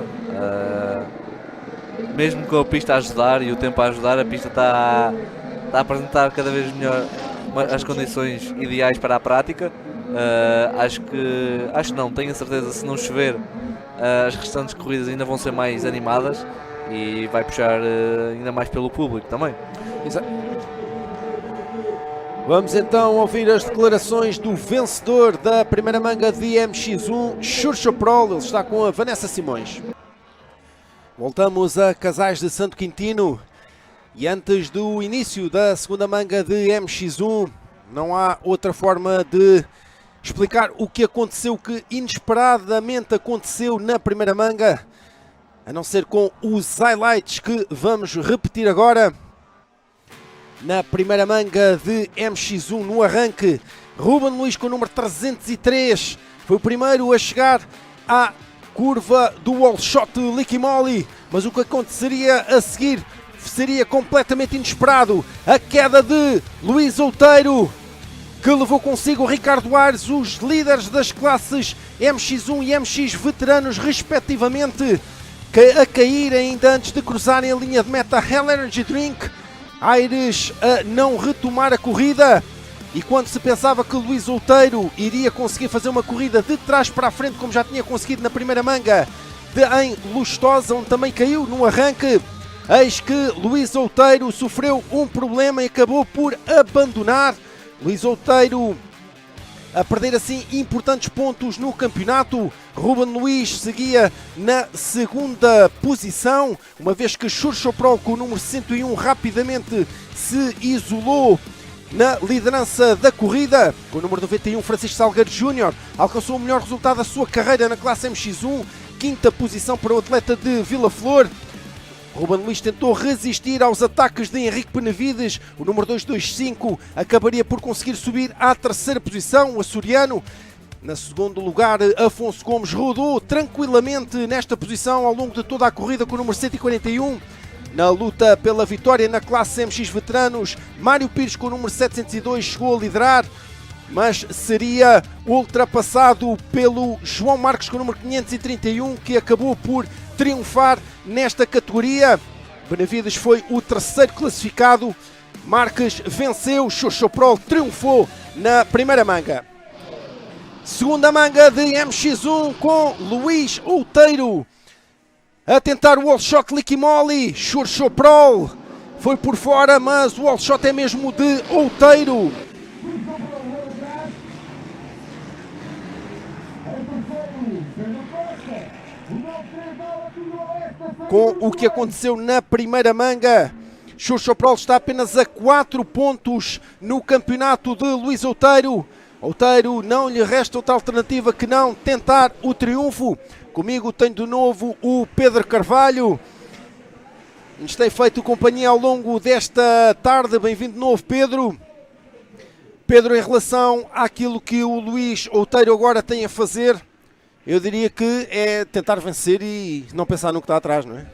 Mesmo com a pista a ajudar e o tempo a ajudar, a pista está a apresentar cada vez melhor as condições ideais para a prática. Acho que não, tenho a certeza, se não chover, as restantes corridas ainda vão ser mais animadas e vai puxar ainda mais pelo público também. Exato. Vamos então ouvir as declarações do vencedor da primeira manga de MX1, Xorxo Prol. Ele está com a Vanessa Simões. Voltamos a Casais de Santo Quintino e antes do início da segunda manga de MX1 não há outra forma de explicar o que aconteceu, que inesperadamente aconteceu na primeira manga, a não ser com os highlights que vamos repetir agora. Na primeira manga de MX1, no arranque, Ruben Luís com o número 303 foi o primeiro a chegar à curva do wall shot Licky Moly, mas o que aconteceria a seguir seria completamente inesperado. A queda de Luís Outeiro, que levou consigo o Ricardo Aires, os líderes das classes MX1 e MX Veteranos respectivamente, a cair ainda antes de cruzarem a linha de meta Hell Energy Drink. Aires a não retomar a corrida, e quando se pensava que Luís Outeiro iria conseguir fazer uma corrida de trás para a frente, como já tinha conseguido na primeira manga em Lustosa, onde também caiu no arranque, eis que Luís Outeiro sofreu um problema e acabou por abandonar. Luís Outeiro a perder assim importantes pontos no campeonato. Ruben Luís seguia na 2ª posição, uma vez que Xorxo Prol com o número 101 rapidamente se isolou na liderança da corrida. Com o número 91, Francisco Salgueiro Júnior alcançou o melhor resultado da sua carreira na classe MX1, 5ª posição para o atleta de Vila Flor. Ruben Luís tentou resistir aos ataques de Henrique Benavides. O número 225 acabaria por conseguir subir à 3ª posição, o açoriano. Na 2º lugar, Afonso Gomes rodou tranquilamente nesta posição ao longo de toda a corrida com o número 141. Na luta pela vitória na classe MX Veteranos, Mário Pires com o número 702 chegou a liderar, mas seria ultrapassado pelo João Marques com o número 531, que acabou por triunfar nesta categoria. Benavides foi o 3º classificado. Marques venceu, Xorxo Prol triunfou na primeira manga. Segunda manga de MX1 com Luís Outeiro a tentar o wall shot Licky Moly. Xurxo Prol foi por fora, mas o wall shot é mesmo de Outeiro. Com o que aconteceu na primeira manga, Xurxo Prol está apenas a 4 pontos no campeonato de Luís Outeiro. Outeiro não lhe resta outra alternativa que não tentar o triunfo. Comigo tenho de novo o Pedro Carvalho. Nos tem feito companhia ao longo desta tarde. Bem-vindo de novo, Pedro. Pedro, em relação àquilo que o Luís Outeiro agora tem a fazer, eu diria que é tentar vencer e não pensar no que está atrás, não é?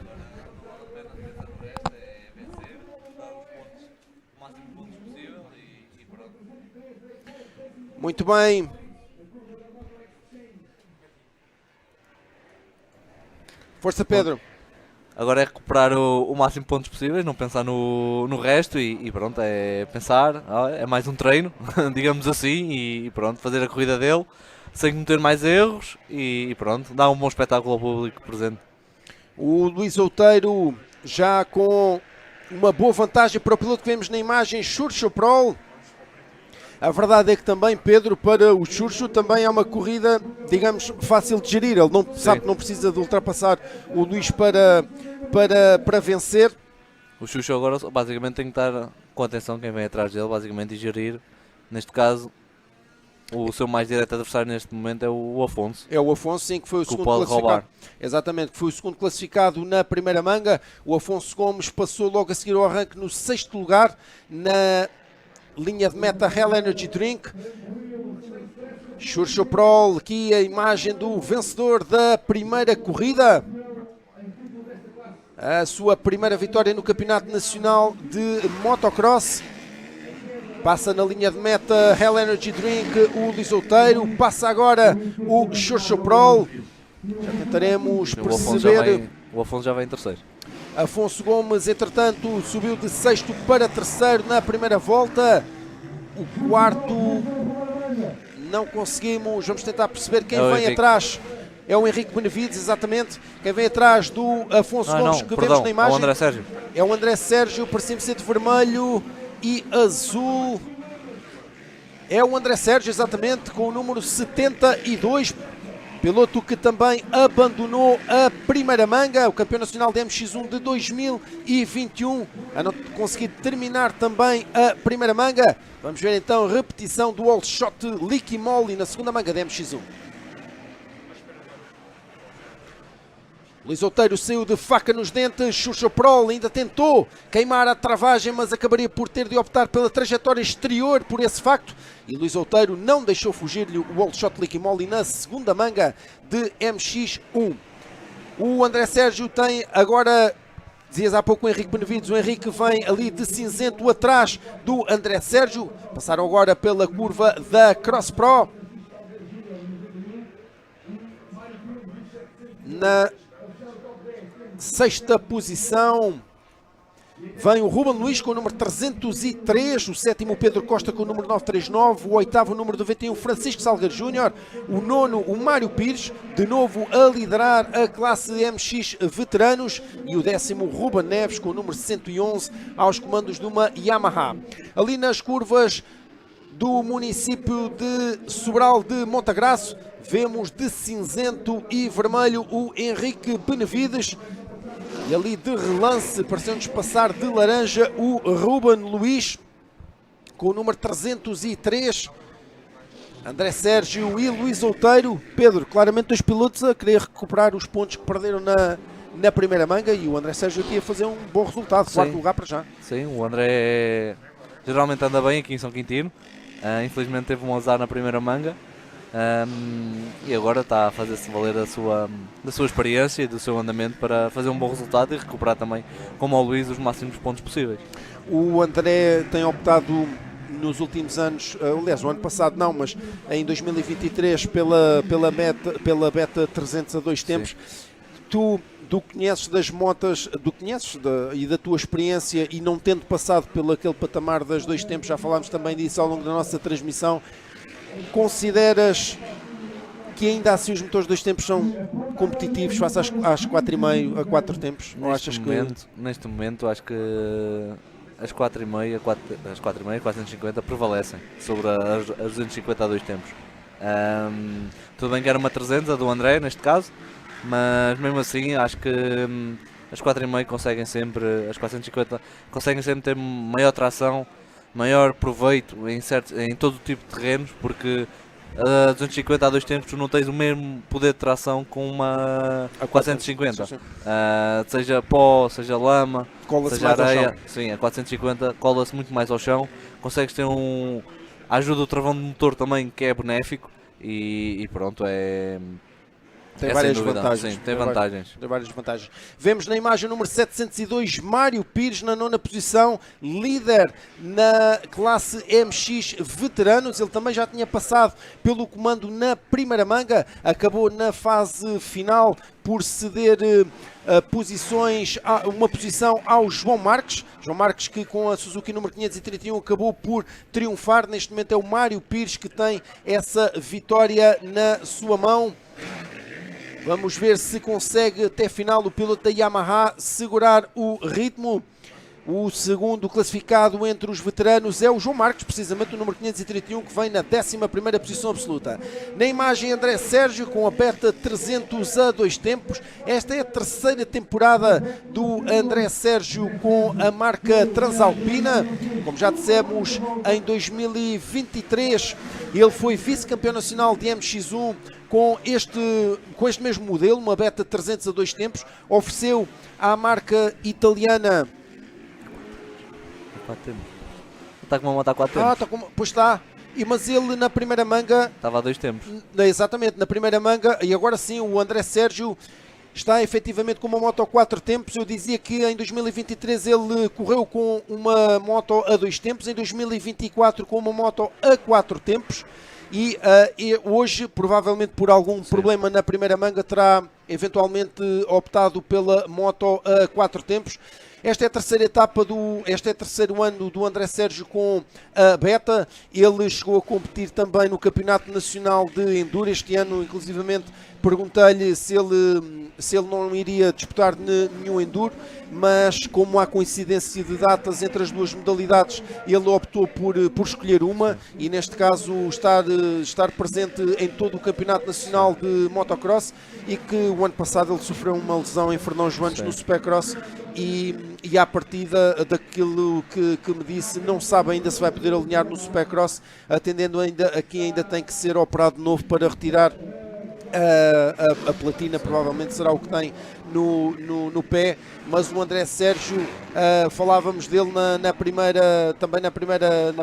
Muito bem. Força, Pedro. Agora é recuperar o máximo de pontos possíveis, não pensar no resto e pronto, é pensar, é mais um treino, digamos assim, e pronto, fazer a corrida dele, sem cometer mais erros e pronto, dar um bom espetáculo ao público presente. O Luís Outeiro já com uma boa vantagem para o piloto que vemos na imagem, Xurxo Prol. A verdade é que também, Pedro, para o Xurxo também é uma corrida, digamos, fácil de gerir. Ele não sabe que não precisa de ultrapassar o Luís para vencer. O Xurxo agora basicamente tem que estar com atenção quem vem atrás dele, basicamente, e gerir. Neste caso, o seu mais direto adversário neste momento é o Afonso. É o Afonso, sim, que foi o segundo pode classificado. roubar. Exatamente, que foi o segundo classificado na primeira manga. O Afonso Gomes passou logo a seguir ao arranque no 6º lugar na linha de meta Hell Energy Drink. Xurxo Prol, aqui a imagem do vencedor da primeira corrida. A sua primeira vitória no Campeonato Nacional de Motocross. Passa na linha de meta Hell Energy Drink o Luís Outeiro. Passa agora o Xurxo Prol. Já tentaremos perceber. O Afonso já vem em terceiro. Afonso Gomes, entretanto, subiu de 6º para 3º na primeira volta. O 4º não conseguimos. Vamos tentar perceber quem vem Henrique atrás. É o Henrique Benavides, exatamente. Quem vem atrás do Afonso Gomes, que vemos na imagem. É o André Sérgio. É o André Sérgio, parece-me ser de vermelho e azul. É o André Sérgio, exatamente, com o número 72. Piloto que também abandonou a primeira manga, o campeão nacional de MX1 de 2021, a não conseguir terminar também a primeira manga. Vamos ver então a repetição do wall shot Licky Moly na segunda manga de MX1. Luís Outeiro saiu de faca nos dentes. Xurxo Prol ainda tentou queimar a travagem, mas acabaria por ter de optar pela trajetória exterior por esse facto. E Luís Outeiro não deixou fugir-lhe o wall shot Licky Moly na segunda manga de MX1. O André Sérgio tem agora, dizias há pouco o Henrique Benavides, o Henrique vem ali de cinzento atrás do André Sérgio. Passaram agora pela curva da Cross Pro. Na 6ª posição vem o Ruben Luís com o número 303, o 7º Pedro Costa com o número 939, o 8º número 91 Francisco Salgueiro Júnior, o 9º o Mário Pires, de novo a liderar a classe MX veteranos, e o 10º Ruben Neves com o número 111 aos comandos de uma Yamaha. Ali nas curvas do município de Sobral de Montagraço vemos de cinzento e vermelho o Henrique Benavides. E ali de relance, pareceu-nos passar de laranja o Ruben Luís, com o número 303. André Sérgio e Luís Outeiro. Pedro, claramente dois pilotos a querer recuperar os pontos que perderam na primeira manga, e o André Sérgio aqui a fazer um bom resultado, 4º lugar para já. Sim, o André geralmente anda bem aqui em São Quintino. Infelizmente teve um azar na primeira manga. E agora está a fazer-se valer da sua experiência e do seu andamento para fazer um bom resultado e recuperar também, como ao Luís, os máximos pontos possíveis. O André tem optado nos últimos anos, aliás, o ano passado não, mas em 2023 pela Beta 300 a 2 tempos. Sim. Tu conheces das motas, e da tua experiência, e não tendo passado pelo aquele patamar das 2 tempos, já falámos também disso ao longo da nossa transmissão, consideras que ainda assim os motores 2 tempos são competitivos face às 4,5 a 4 tempos? Ou achas Neste momento acho que as 4,5, 450 prevalecem sobre as 250 a 2 tempos. Tudo bem que era uma 300 a do André neste caso, mas mesmo assim acho que as 4,5 conseguem sempre, as 450 conseguem sempre ter maior tração, maior proveito em todo o tipo de terrenos, porque a 250 a 2 tempos tu não tens o mesmo poder de tração com uma 450, seja pó, seja lama, seja areia. Sim, a 450 cola-se muito mais ao chão, consegues ter ajuda o travão do motor também, que é benéfico, e pronto, tem várias vantagens. Sim, tem vantagens. Tem várias vantagens. Vemos na imagem número 702 Mário Pires na 9ª posição, líder na classe MX Veteranos. Ele também já tinha passado pelo comando na primeira manga, acabou na fase final por ceder uma posição ao João Marques. João Marques, que com a Suzuki número 531 acabou por triunfar. Neste momento é o Mário Pires que tem essa vitória na sua mão. Vamos ver se consegue até final o piloto da Yamaha segurar o ritmo. O segundo classificado entre os veteranos é o João Marques, precisamente o número 531, que vem na 11ª posição absoluta. Na imagem, André Sérgio com a Beta 300 a 2 tempos. Esta é a terceira temporada do André Sérgio com a marca Transalpina. Como já dissemos, em 2023 ele foi vice-campeão nacional de MX1 com este mesmo modelo, uma Beta 300 a 2 tempos. Ofereceu à marca italiana... Está com uma moto há 4 tempos. Pois está. Mas ele na primeira manga... Estava há 2 tempos. Exatamente, na primeira manga. E agora sim, o André Sérgio está efetivamente com uma moto a 4 tempos. Eu dizia que em 2023 ele correu com uma moto a 2 tempos. Em 2024 com uma moto a 4 tempos. E hoje, provavelmente por algum problema na primeira manga, terá eventualmente optado pela moto a 4 tempos. Esta é a terceira etapa este é o terceiro ano do André Sérgio com a Beta. Ele chegou a competir também no Campeonato Nacional de Enduro este ano, inclusivamente perguntei-lhe se ele não iria disputar nenhum Enduro, mas como há coincidência de datas entre as duas modalidades, ele optou por escolher uma e neste caso estar presente em todo o Campeonato Nacional de Motocross, e que o ano passado ele sofreu uma lesão em Fernão Joanes no Supercross e à partida daquilo que me disse, não sabe ainda se vai poder alinhar no Supercross, atendendo ainda a que ainda tem que ser operado de novo para retirar a platina, provavelmente será o que tem no pé. Mas o André Sérgio, falávamos dele também na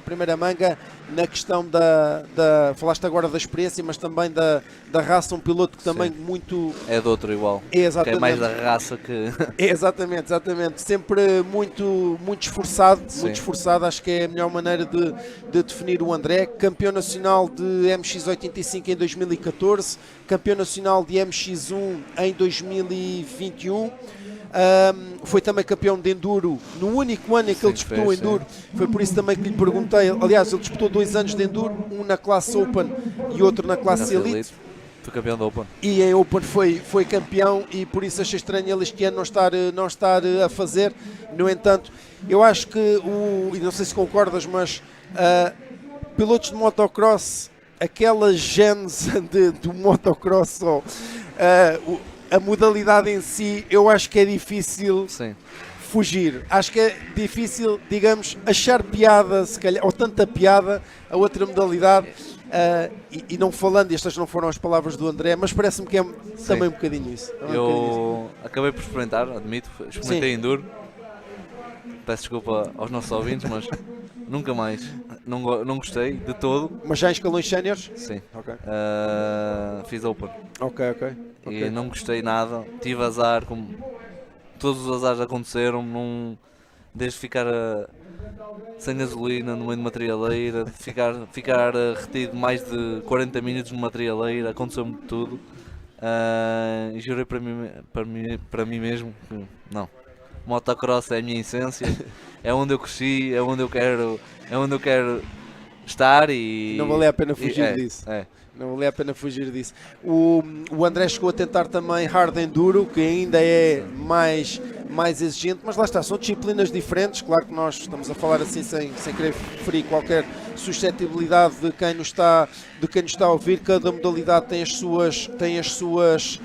primeira manga, na questão falaste agora da experiência, mas também da raça, um piloto que também muito... É do outro igual, exatamente, que é mais da raça que... exatamente, sempre muito esforçado, acho que é a melhor maneira de definir o André. Campeão nacional de MX85 em 2014, campeão nacional de MX1 em 2021, foi também campeão de Enduro no único ano em que ele disputou Enduro. Foi por isso também que lhe perguntei. Aliás, ele disputou 2 anos de Enduro, um na classe Open e outro na classe Elite. Foi campeão da Open. E em Open foi campeão, e por isso achei estranho ele este ano não estar a fazer. No entanto, eu acho que e não sei se concordas, mas pilotos de motocross, aquela gênese do motocross, a modalidade em si, eu acho que é difícil fugir. Acho que é difícil, digamos, achar piada, se calhar, ou tanta piada a outra modalidade. E não falando, estas não foram as palavras do André, mas parece-me que é também um bocadinho isso. Eu acabei por experimentar, admito, experimentei Enduro. Peço desculpa aos nossos ouvintes, mas nunca mais. Não gostei de todo. Mas já em escalões séniores? Sim. Okay. Fiz Open. Ok. E não gostei nada. Tive azar, como todos os azares aconteceram, desde ficar sem gasolina no meio de uma trialeira, ficar retido mais de 40 minutos numa trialeira, aconteceu-me tudo. E jurei para mim mesmo que não. Motocross é a minha essência, é onde eu cresci, é onde eu quero estar e... Não valia a pena fugir disso. Não valia a pena fugir disso. O André chegou a tentar também hard enduro, que ainda é mais exigente, mas lá está, são disciplinas diferentes. Claro que nós estamos a falar assim sem querer ferir qualquer suscetibilidade de quem nos está a ouvir. Cada modalidade tem as suas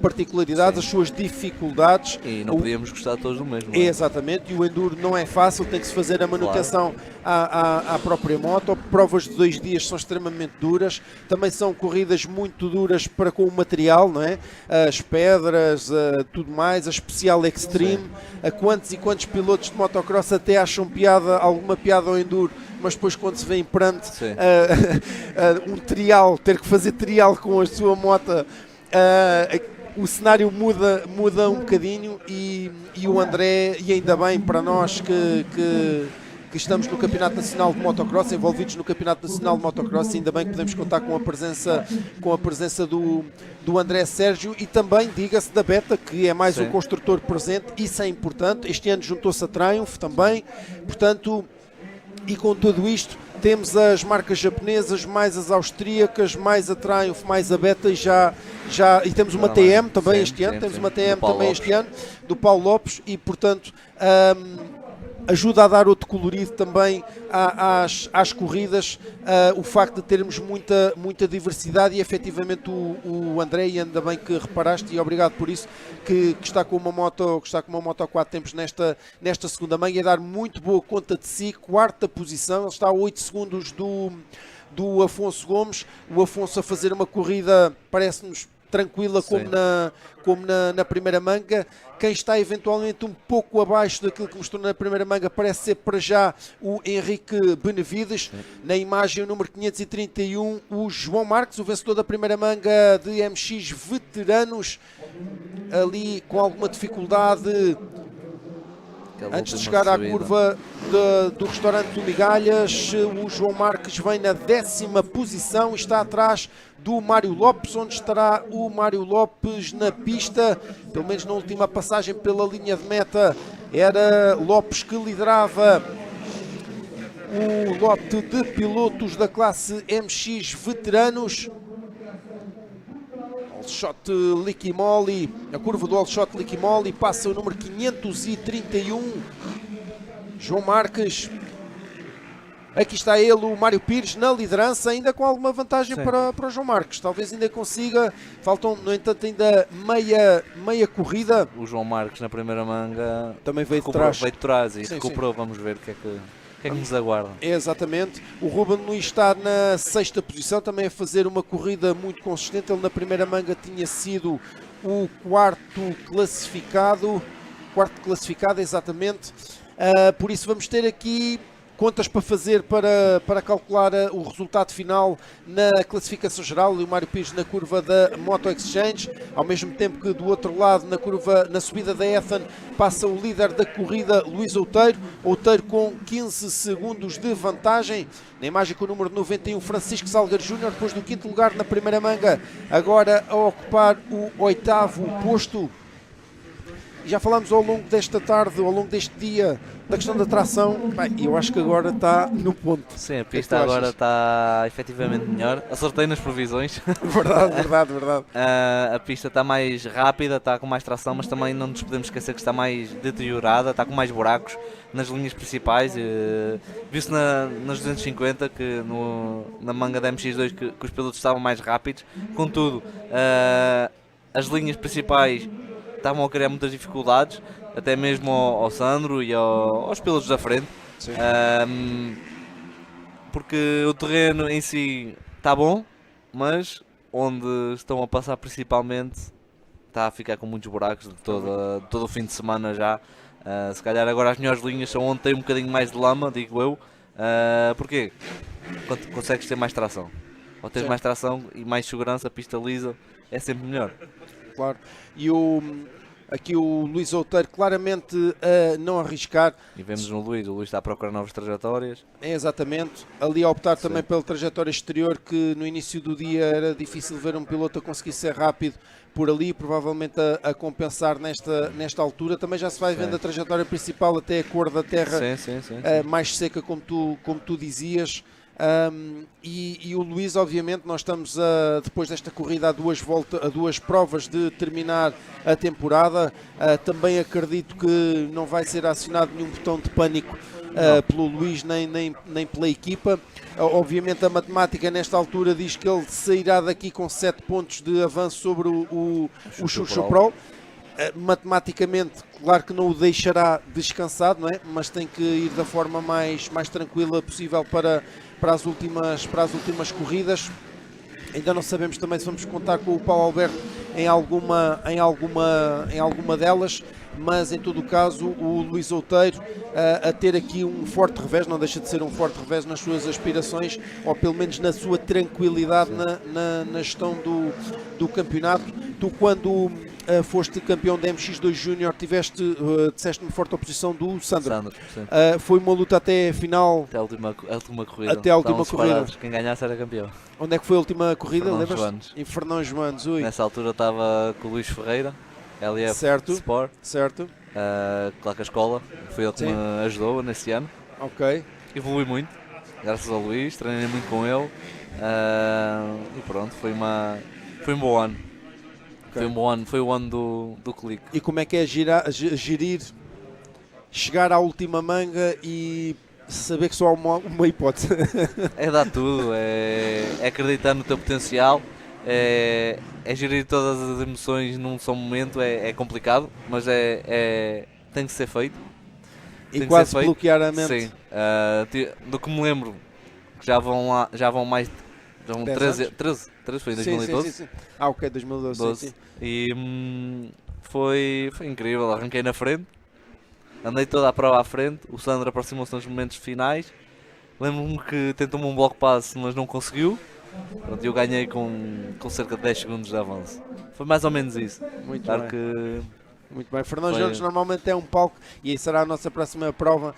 particularidades, as suas dificuldades. E não podíamos gostar todos do mesmo. Exatamente, e o enduro não é fácil, tem que se fazer a manutenção à própria moto. Provas de 2 dias são extremamente duras, também são corridas muito duras para com o material, não é? As pedras, tudo mais, a especial extreme. A quantos e quantos pilotos de motocross até acham alguma piada ao enduro, mas depois quando se vêem perante um trial, ter que fazer trial com a sua moto, o cenário muda um bocadinho. E o André, e ainda bem para nós que estamos no Campeonato Nacional de Motocross, envolvidos no Campeonato Nacional de Motocross, ainda bem que podemos contar com a presença do André Sérgio, e também, diga-se, da Beta, que é mais um construtor presente. Isso é importante. Este ano juntou-se a Triumph também, portanto, e com tudo isto temos as marcas japonesas, mais as austríacas, mais a Triumph, mais a Beta, e temos uma TM também este ano, temos uma TM também este ano, do Paulo Lopes, e portanto ajuda a dar outro colorido também às corridas, o facto de termos muita diversidade. E efetivamente o André, e ainda bem que reparaste, e obrigado por isso, que está com uma moto a 4 tempos nesta segunda manga, e a dar muito boa conta de si. 4ª posição, ele está a 8 segundos do Afonso Gomes. O Afonso a fazer uma corrida, parece-nos, tranquila, como na primeira manga. Quem está eventualmente um pouco abaixo daquilo que mostrou na primeira manga parece ser para já o Henrique Benavides. Na imagem, o número 531, o João Marques, o vencedor da primeira manga de MX veteranos, ali com alguma dificuldade antes de chegar à curva do restaurante do Migalhas. O João Marques vem na 10ª posição e está atrás do Mário Lopes, onde estará o Mário Lopes na pista. Pelo menos na última passagem pela linha de meta era Lopes que liderava o lote de pilotos da classe MX veteranos. Alshot Liquimoli, a curva do Alshot Liquimoli, passa o número 531, João Marques. Aqui está ele, o Mário Pires, na liderança, ainda com alguma vantagem para o João Marques. Talvez ainda consiga, faltam, no entanto, ainda meia corrida. O João Marques na primeira manga também veio de trás e recuperou. Vamos ver o que é que nos aguarda. Exatamente. O Ruben Luís está na 6ª posição, também a fazer uma corrida muito consistente. Ele na primeira manga tinha sido o quarto classificado, exatamente. Por isso vamos ter aqui contas para fazer para calcular o resultado final na classificação geral. E o Mário Pires na curva da Moto Exchange, ao mesmo tempo que do outro lado, na subida da Ethan, passa o líder da corrida, Luís Outeiro com 15 segundos de vantagem. Na imagem com o número 91, Francisco Salgueiro Júnior, depois do 5º lugar na primeira manga, agora a ocupar o 8º posto. E já falámos ao longo desta tarde, ao longo deste dia, da questão da tração. Bem, eu acho que agora está no ponto. Sim, a pista agora está efetivamente melhor. Acertei nas previsões. Verdade. A pista está mais rápida, está com mais tração, mas também não nos podemos esquecer que está mais deteriorada, está com mais buracos nas linhas principais. Viu-se nas 250 que na manga da MX2 que os pilotos estavam mais rápidos. Contudo, as linhas principais estavam a criar muitas dificuldades, até mesmo ao Sandro e aos pilotos da frente, porque o terreno em si está bom, mas onde estão a passar principalmente está a ficar com muitos buracos de todo o fim de semana já. Se calhar agora as melhores linhas são onde tem um bocadinho mais de lama, digo eu. Porquê? Quando consegues ter mais tração, ou tens mais tração e mais segurança, a pista lisa é sempre melhor. Claro. E aqui o Luís Outeiro claramente a não arriscar. E vemos o Luís está a procurar novas trajetórias. Exatamente. Ali a optar também pela trajetória exterior, que no início do dia era difícil ver um piloto a conseguir ser rápido por ali, provavelmente a compensar nesta altura. Também já se vai vendo a trajetória principal até a cor da terra mais seca, como tu dizias. E o Luís, obviamente, nós estamos depois desta corrida a duas provas de terminar a temporada. Também acredito que não vai ser acionado nenhum botão de pânico pelo Luís nem pela equipa. Obviamente a matemática nesta altura diz que ele sairá daqui com 7 pontos de avanço sobre o Churchoprol. Matematicamente, claro que não o deixará descansado, não é? Mas tem que ir da forma mais tranquila possível para as últimas corridas. Ainda não sabemos também se vamos contar com o Paulo Alberto em alguma delas, mas em todo o caso o Luís Outeiro a ter aqui um forte revés, não deixa de ser um forte revés nas suas aspirações, ou pelo menos na sua tranquilidade na gestão do campeonato. Tu, quando foste campeão da MX2 Júnior, disseste-me forte oposição do Sandro. Foi uma luta até a final, até a última corrida. Até a última corrida. Quem ganhasse era campeão. Onde é que foi a última corrida? Fernão Joanes. Em Fernão Joanes. Ui. Nessa altura estava com o Luís Ferreira, LF certo. Sport. Certo. Claro que a escola foi ele que me ajudou nesse ano. Ok. Evolui muito, graças ao Luís, treinei muito com ele. E pronto, foi um bom ano. Okay. Foi um bom ano, foi o ano do clique. E como é que é gerir, chegar à última manga e saber que só há uma hipótese? É dar tudo, é acreditar no teu potencial, é gerir todas as emoções num só momento, é complicado, mas tem que ser feito. E quase bloquear a mente. Sim, do que me lembro, que já vão mais... Já vão 13, foi em 2012. Sim. Ok, 2012. Sim. E foi incrível, arranquei na frente, andei toda a prova à frente, o Sandro aproximou-se nos momentos finais, lembro-me que tentou-me um bloco passe, mas não conseguiu. Pronto, eu ganhei com cerca de 10 segundos de avanço. Foi mais ou menos isso. Muito bem. Muito bem, Fernão Jones normalmente é um palco, e aí será a nossa próxima prova,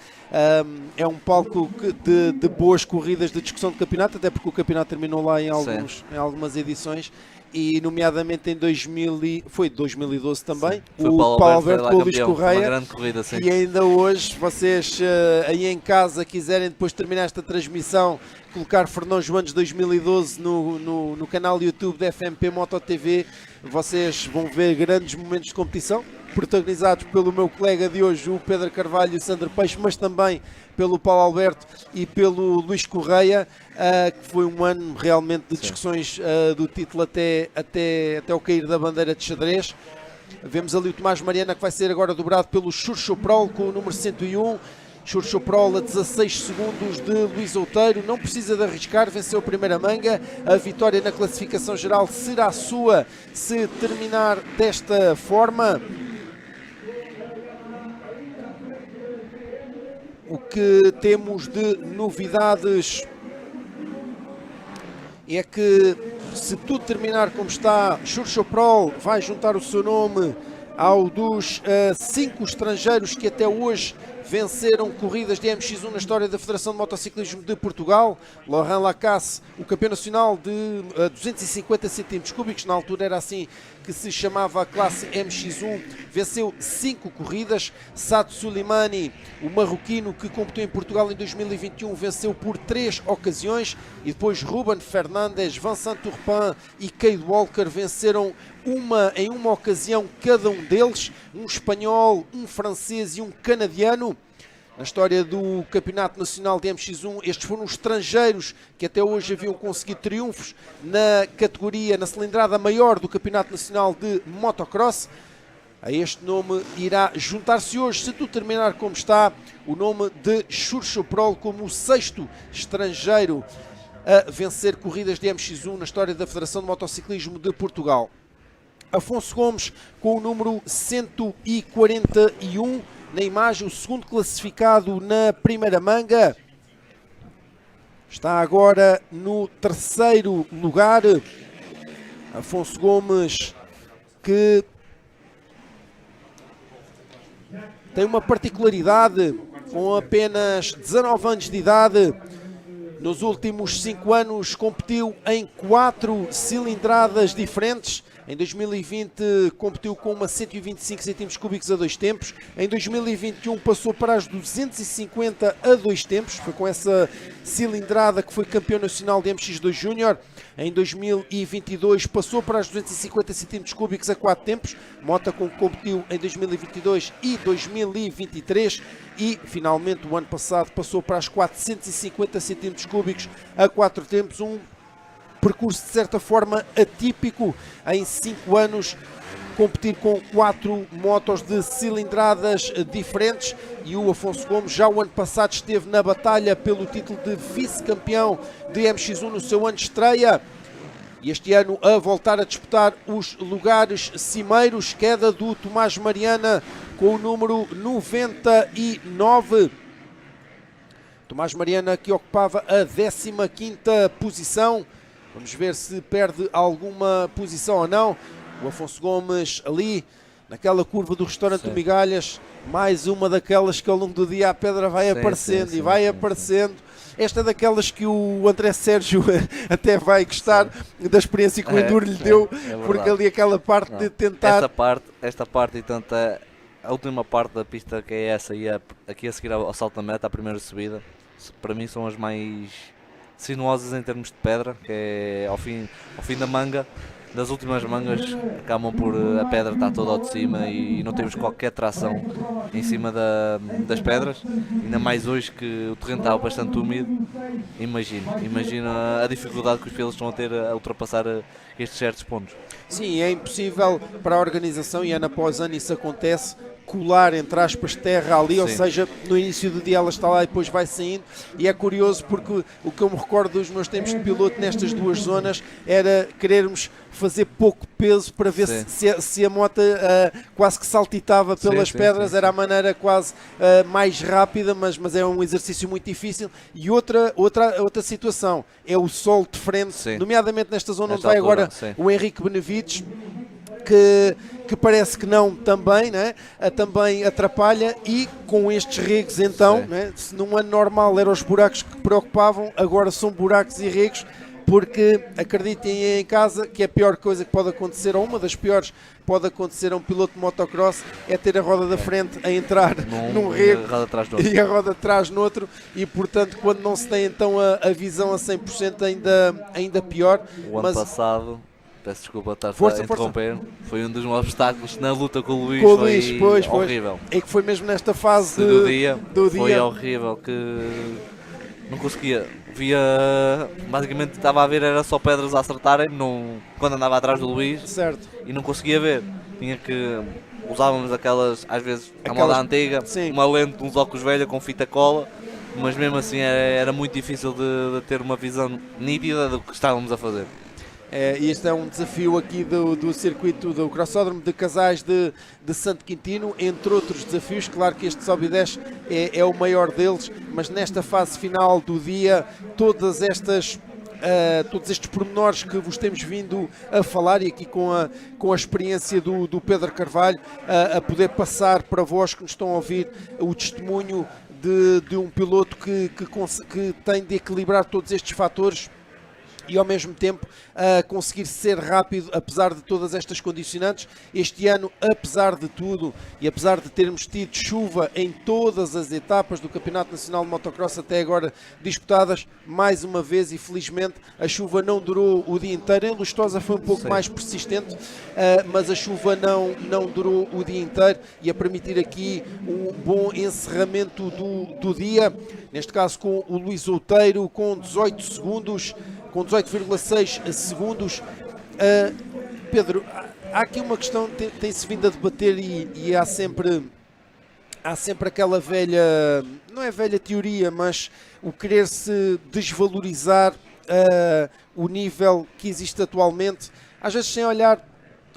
é um palco de boas corridas de discussão de campeonato, até porque o campeonato terminou lá em algumas edições, e nomeadamente em 2012 também, o Paulo Alberto com o Luís Correia, uma grande corrida, sim. E ainda hoje, vocês aí em casa quiserem depois terminar esta transmissão, colocar Fernão Joanes 2012 no canal YouTube da FMP Moto TV, vocês vão ver grandes momentos de competição, protagonizados pelo meu colega de hoje, o Pedro Carvalho e o Sandro Peixe, mas também pelo Paulo Alberto e pelo Luís Correia, que foi um ano realmente de discussões do título até o cair da bandeira de xadrez. Vemos ali o Tomás Mariana, que vai ser agora dobrado pelo Churchoprol com o número 101. Churchoprol a 16 segundos de Luís Outeiro, não precisa de arriscar, venceu a primeira manga, a vitória na classificação geral será sua se terminar desta forma. O que temos de novidades é que, se tudo terminar como está, Churchoprol vai juntar o seu nome ao dos 5 estrangeiros que até hoje venceram corridas de MX1 na história da Federação de Motociclismo de Portugal. Laurent Lacasse, o campeão nacional de 250 cm3, na altura era assim que se chamava a classe MX1, venceu 5 corridas. Saad Sulimani, o marroquino que competiu em Portugal em 2021, venceu por 3 ocasiões. E depois Ruben Fernandes, Vincent Turpin e Cade Walker venceram em uma ocasião cada um deles, um espanhol, um francês e um canadiano. Na história do Campeonato Nacional de MX1, estes foram os estrangeiros que até hoje haviam conseguido triunfos na categoria, na cilindrada maior do Campeonato Nacional de Motocross. A este nome irá juntar-se hoje, se tudo terminar como está, o nome de Churchoprol como o 6º estrangeiro a vencer corridas de MX1 na história da Federação de Motociclismo de Portugal. Afonso Gomes com o número 141 na imagem, o segundo classificado na primeira manga. Está agora no 3º lugar. Afonso Gomes, que tem uma particularidade, com apenas 19 anos de idade. Nos últimos 5 anos competiu em 4 cilindradas diferentes. Em 2020 competiu com uma 125 cm3 a 2 tempos. Em 2021 passou para as 250 a 2 tempos. Foi com essa cilindrada que foi campeão nacional de MX2 Júnior. Em 2022 passou para as 250 cm3 a 4 tempos. Mota com que competiu em 2022 e 2023. E finalmente o ano passado passou para as 450 cm3 a 4 tempos. Um percurso de certa forma atípico em 5 anos, competir com 4 motos de cilindradas diferentes. E o Afonso Gomes já o ano passado esteve na batalha pelo título de vice-campeão de MX1 no seu ano de estreia. E este ano a voltar a disputar os lugares cimeiros, queda do Tomás Mariana com o número 99. Tomás Mariana que ocupava a 15ª posição. Vamos ver se perde alguma posição ou não. O Afonso Gomes ali, naquela curva do restaurante do Migalhas, mais uma daquelas que ao longo do dia a pedra vai aparecendo e vai aparecendo. Esta é daquelas que o André Sérgio até vai gostar da experiência que o Enduro lhe deu, porque ali aquela parte de tentar... Esta parte e tanto a última parte da pista que é essa e aqui a seguir ao salto da meta, a primeira subida, para mim são as mais sinuosas em termos de pedra, que é ao fim da manga, das últimas mangas, acabam por a pedra estar toda ao de cima e não temos qualquer tração em cima das pedras, ainda mais hoje que o terreno está bastante úmido. Imagina a dificuldade que os pilotos estão a ter a ultrapassar estes certos pontos. Sim, é impossível para a organização, e ano após ano isso acontece, colar, entre aspas, terra ali, ou seja, no início do dia ela está lá e depois vai saindo. E é curioso porque o que eu me recordo dos meus tempos de piloto nestas duas zonas era querermos fazer pouco peso para ver se a moto quase que saltitava pelas pedras. Era a maneira quase mais rápida, mas é um exercício muito difícil. E outra situação é o sol de frente, nomeadamente nesta zona onde vai agora o Henrique Benevides, que parece que não também, né? Também atrapalha. E com estes regos então, né? Se num ano normal eram os buracos que preocupavam, agora são buracos e regos, porque acreditem em casa que a pior coisa que pode acontecer, ou uma das piores que pode acontecer a um piloto de motocross, é ter a roda da frente a entrar num rego e a roda atrás noutro, e portanto quando não se tem então a visão a 100% ainda pior. O ano passado, peço desculpa estar a interromper, foi um dos obstáculos na luta com o Luís, foi horrível. É que foi mesmo nesta fase do dia. Foi horrível, que não conseguia, basicamente estava a ver, era só pedras a acertarem quando andava atrás do Luís, certo. E não conseguia ver, usávamos aquelas, às vezes, a moda antiga, uma lente, uns óculos velhos com fita cola, mas mesmo assim era muito difícil de ter uma visão nítida do que estávamos a fazer. E este é um desafio aqui do circuito do Crossódromo de Casais de Santo Quintino, entre outros desafios. Claro que este sobe e desce é o maior deles, mas nesta fase final do dia, todos estes pormenores que vos temos vindo a falar, e aqui com a experiência do Pedro Carvalho, a poder passar para vós que nos estão a ouvir o testemunho de um piloto que tem de equilibrar todos estes fatores e ao mesmo tempo conseguir ser rápido apesar de todas estas condicionantes. Este ano, apesar de tudo e apesar de termos tido chuva em todas as etapas do Campeonato Nacional de Motocross até agora disputadas, mais uma vez, e felizmente a chuva não durou o dia inteiro. Em Lustosa foi um pouco mais persistente, mas a chuva não durou o dia inteiro, e a permitir aqui um bom encerramento do dia, neste caso com o Luís Outeiro com 18 segundos, com 18,6 segundos. Pedro, há aqui uma questão que tem-se vindo a debater, e há sempre aquela velha, não é velha teoria, mas o querer-se desvalorizar o nível que existe atualmente, às vezes sem olhar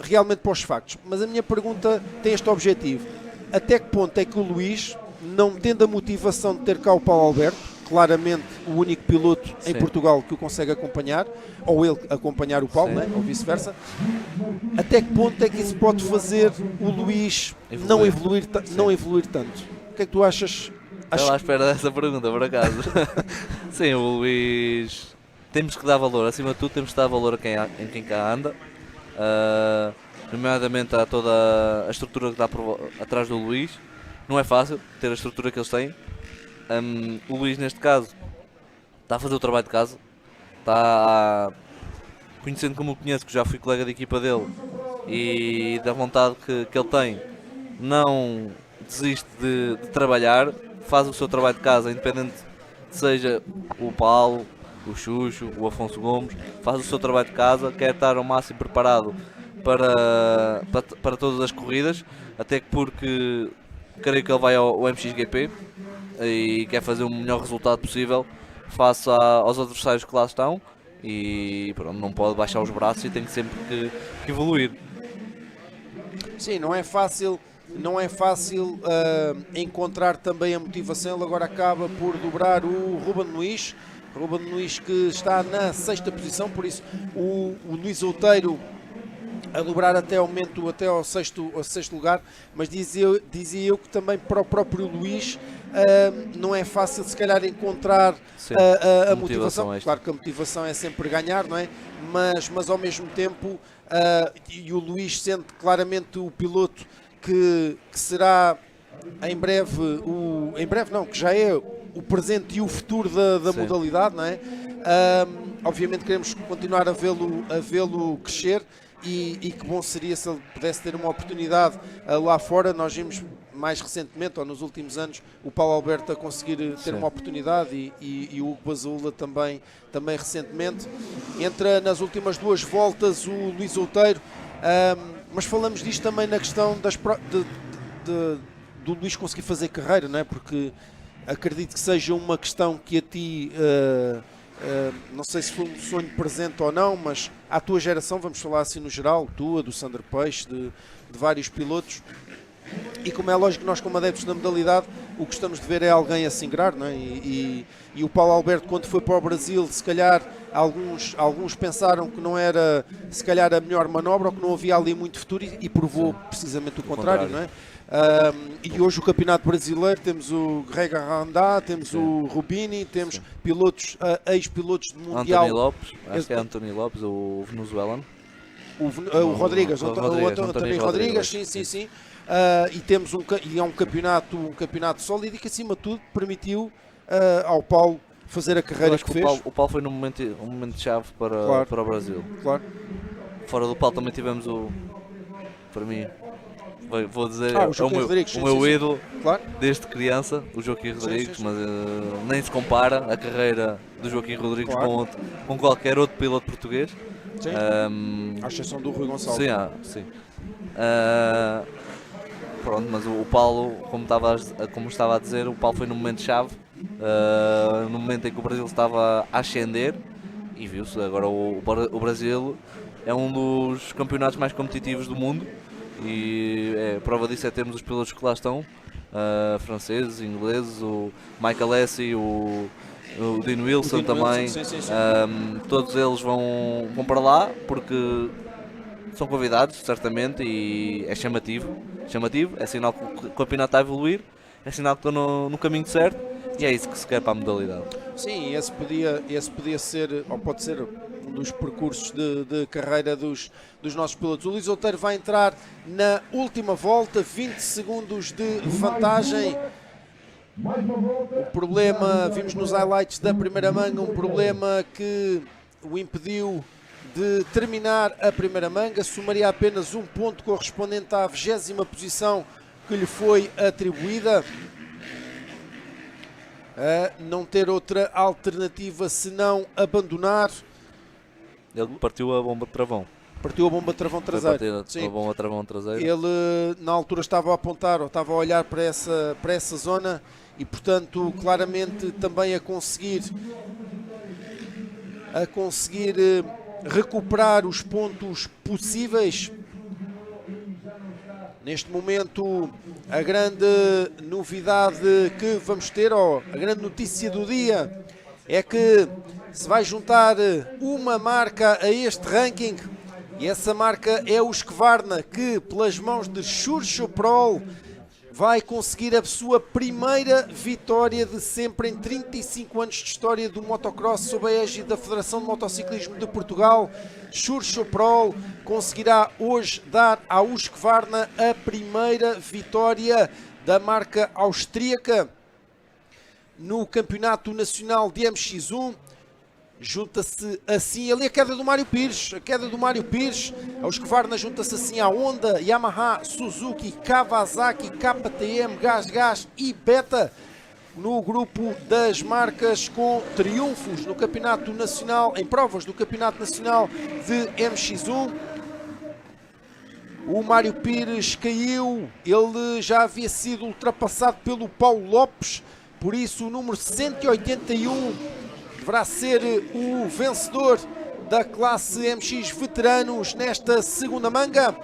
realmente para os factos. Mas a minha pergunta tem este objetivo: até que ponto é que o Luís, não tendo a motivação de ter cá o Paulo Alberto, claramente o único piloto em Portugal que o consegue acompanhar, ou ele acompanhar o Paulo, né? Ou vice-versa, até que ponto é que isso pode fazer o Luís não evoluir tanto? O que é que tu achas? Estava à espera dessa pergunta, por acaso. Sim, o Luís, temos que dar valor, acima de tudo temos que dar valor em quem cá anda, nomeadamente a toda a estrutura que está atrás do Luís. Não é fácil ter a estrutura que eles têm. O Luís, neste caso, está a fazer o trabalho de casa, está, conhecendo como o conheço, que já fui colega de equipa dele, e da vontade que ele tem, não desiste de trabalhar, faz o seu trabalho de casa, independente seja o Paulo, o Xuxo, o Afonso Gomes, faz o seu trabalho de casa, quer estar ao máximo preparado para todas as corridas, até que porque creio que ele vai ao MXGP e quer fazer o melhor resultado possível face aos adversários que lá estão, e pronto, não pode baixar os braços e tem sempre que evoluir. Sim, não é fácil encontrar também a motivação. Ele agora acaba por dobrar o Ruben Luís que está na 6ª posição, por isso o Luís Outeiro a dobrar até ao momento, até ao sexto lugar, mas dizia eu que também para o próprio Luís não é fácil se calhar encontrar a motivação. Claro que a motivação é sempre ganhar, não é? Mas ao mesmo tempo, e o Luís sente claramente o piloto que será em breve, que já é o presente e o futuro da modalidade, não é? Obviamente queremos continuar a vê-lo crescer, e que bom seria se ele pudesse ter uma oportunidade lá fora. Nós vimos mais recentemente, ou nos últimos anos, o Paulo Alberto a conseguir ter uma oportunidade, e o Hugo Bazoula também recentemente. Entra nas últimas 2 voltas o Luís Outeiro, mas falamos disto também na questão do Luís conseguir fazer carreira, não é? Porque acredito que seja uma questão que a ti, não sei se foi um sonho presente ou não, mas à tua geração, vamos falar assim no geral, tua, do Sandro Peixe, de vários pilotos, e como é lógico, nós como adeptos da modalidade, o que gostamos de ver é alguém a se ingrar, não é? E o Paulo Alberto, quando foi para o Brasil, se calhar alguns pensaram que não era se calhar a melhor manobra, ou que não havia ali muito futuro, e provou precisamente o contrário, não é? E hoje o Campeonato Brasileiro, temos o Greg Aranda, temos o Rubini, temos pilotos, ex-pilotos do Mundial. Anthony Lopes, acho que é Anthony Lopes, o venezuelano. O Rodrigues, o António Rodrigues, sim. E temos é um campeonato sólido, e que acima de tudo permitiu ao Paulo fazer a carreira que fez. O Paulo foi num momento chave para o Brasil. Claro. Fora do Paulo também tivemos para mim, vou dizer, o meu ídolo, claro, desde criança, o Joaquim Rodrigues, mas nem se compara a carreira do Joaquim Rodrigues, claro, com qualquer outro piloto português. Sim. À exceção do Rui Gonçalves. Sim. Pronto, mas o Paulo, como estava a dizer, o Paulo foi num momento-chave, no momento em que o Brasil estava a ascender, e viu-se. Agora o Brasil é um dos campeonatos mais competitivos do mundo, e prova disso é termos os pilotos que lá estão, franceses, ingleses, o Michael Alesi, o Dean Wilson também. Sim. Todos eles vão para lá porque são convidados, certamente, e é chamativo, é sinal que o campeonato está a evoluir, é sinal que estão no caminho certo, e é isso que se quer para a modalidade. Sim, esse podia ser, ou pode ser, um dos percursos de carreira dos nossos pilotos. O Luís Outeiro vai entrar na última volta, 20 segundos de vantagem. O problema, vimos nos highlights da primeira manga, um problema que o impediu de terminar a primeira manga. Somaria apenas um ponto correspondente à 20ª posição que lhe foi atribuída, a não ter outra alternativa senão abandonar. Ele partiu a bomba de travão. Partiu a bomba de travão traseiro. Sim. A bomba de travão traseiro. Ele na altura estava a apontar, ou estava a olhar para essa zona, e portanto claramente também a conseguir recuperar os pontos possíveis. Neste momento, a grande novidade que vamos ter, ou a grande notícia do dia, é que se vai juntar uma marca a este ranking, e essa marca é o Husqvarna, que pelas mãos de Xurxo Prol vai conseguir a sua primeira vitória de sempre em 35 anos de história do motocross sob a égide da Federação de Motociclismo de Portugal. Xurxo Prol conseguirá hoje dar à Husqvarna a primeira vitória da marca austríaca no Campeonato Nacional de MX1. Junta-se assim ali a queda do Mário Pires, a Husqvarna junta-se assim à Honda, Yamaha, Suzuki, Kawasaki, KTM, GasGas e Beta no grupo das marcas com triunfos no Campeonato Nacional, em provas do Campeonato Nacional de MX1. O Mário Pires caiu, ele já havia sido ultrapassado pelo Paulo Lopes, por isso o número 181 deverá ser o vencedor da classe MX Veteranos nesta segunda manga.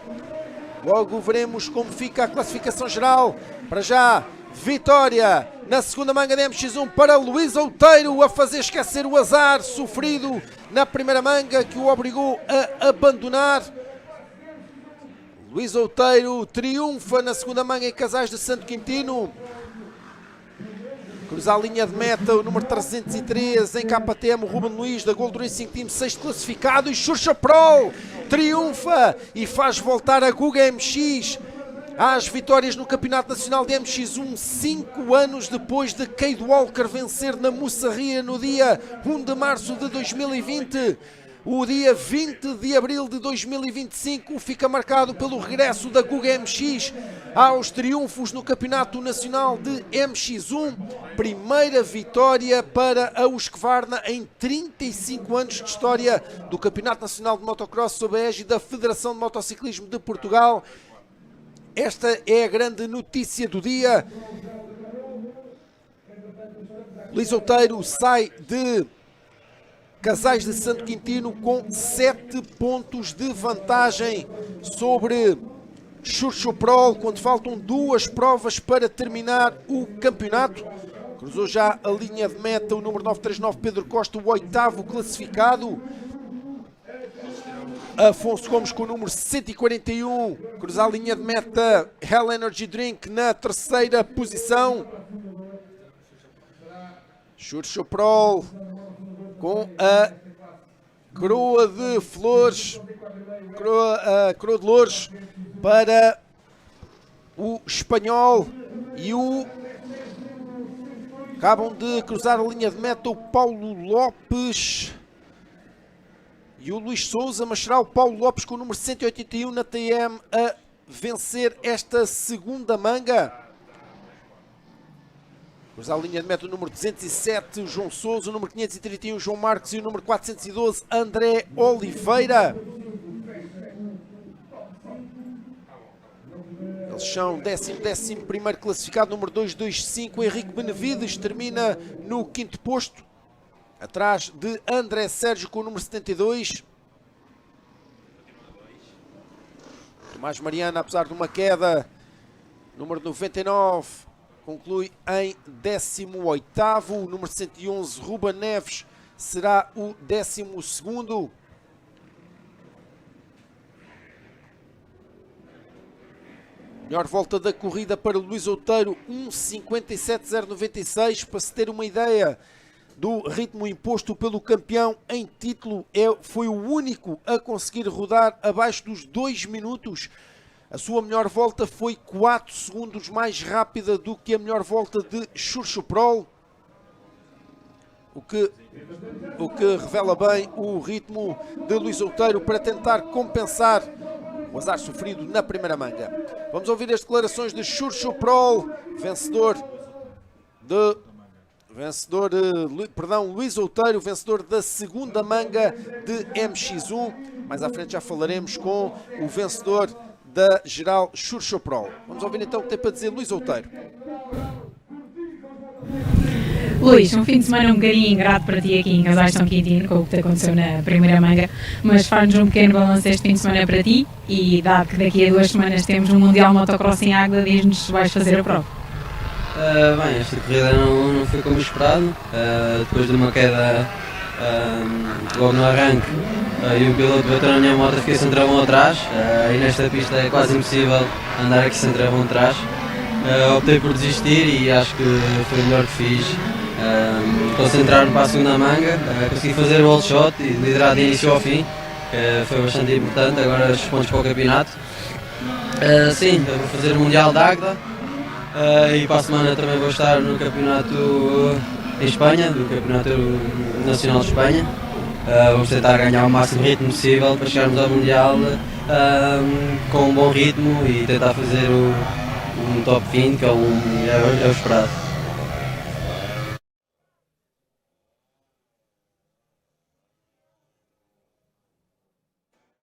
Logo veremos como fica a classificação geral. Para já, vitória na segunda manga da MX1 para Luís Outeiro, a fazer esquecer o azar sofrido na primeira manga que o obrigou a abandonar. Luís Outeiro triunfa na segunda manga em Casais de Santo Quintino. Cruza a linha de meta o número 303 em KTM, o Ruben Luís da Gold Racing Team, sexto classificado, e Xurxo Prol triunfa e faz voltar a Guga MX às vitórias no Campeonato Nacional de MX1, 5 anos depois de Cade Walker vencer na Moçarria no dia 1 de março de 2020. O dia 20 de abril de 2025 fica marcado pelo regresso da Guga MX aos triunfos no Campeonato Nacional de MX1. Primeira vitória para a Husqvarna em 35 anos de história do Campeonato Nacional de Motocross sob a égide da Federação de Motociclismo de Portugal. Esta é a grande notícia do dia. Luís Outeiro sai de Casais de Santo Quintino com 7 pontos de vantagem sobre Xurxo Prol, quando faltam 2 provas para terminar o campeonato. Cruzou já a linha de meta o número 939 Pedro Costa, o 8º classificado. Afonso Gomes com o número 141, cruza a linha de meta Hell Energy Drink na 3ª posição. Xurxo Prol com a coroa de flores, coroa de louros para o espanhol, e acabam de cruzar a linha de meta o Paulo Lopes e o Luís Souza, mas será o Paulo Lopes com o número 181 na TM a vencer esta segunda manga. Cruza a linha de meta o número 207, o João Souza, o número 531, João Marques, e o número 412, André Oliveira. Eles são 11º classificado, número 225, Henrique Benevides termina no 5º posto, atrás de André Sérgio com o número 72. Tomás Mariana, apesar de uma queda, número 99, conclui em 18º. O número 111, Ruben Neves, será o 12º. Melhor volta da corrida para Luís Outeiro, 1:57.096. Para se ter uma ideia do ritmo imposto pelo campeão em título, foi o único a conseguir rodar abaixo dos 2 minutos. A sua melhor volta foi 4 segundos mais rápida do que a melhor volta de Xurxo Prol, o que revela bem o ritmo de Luís Outeiro para tentar compensar o azar sofrido na primeira manga. Vamos ouvir as declarações de Xurxo Prol, Luís Outeiro, vencedor da segunda manga de MX1. Mais à frente já falaremos com o vencedor da geral Xurxo Prol. Vamos ouvir então o que tem para dizer Luís Outeiro. Luís, um fim de semana um bocadinho ingrato para ti aqui em Casais de São Quintino, com o que te aconteceu na primeira manga, mas faz-nos um pequeno balanço este fim de semana para ti, e dado que daqui a 2 semanas temos um Mundial Motocross em Águeda, diz-nos se vais fazer a prova. Bem, esta corrida não foi como esperado, depois de uma queda logo no arranque, e o piloto bateu na minha moto, fiquei sem travão atrás, e nesta pista é quase impossível andar aqui sem travão atrás. optei por desistir e acho que foi o melhor que fiz. Concentrar-me para a segunda manga, consegui fazer o wall shot e liderar de início ao fim, foi bastante importante. Agora os pontos para o campeonato. Sim, vou fazer o Mundial de Águeda e para a semana também vou estar no campeonato em Espanha, do Campeonato Nacional de Espanha. Vamos tentar ganhar o máximo ritmo possível para chegarmos ao Mundial com um bom ritmo e tentar fazer um top 20, que é o esperado.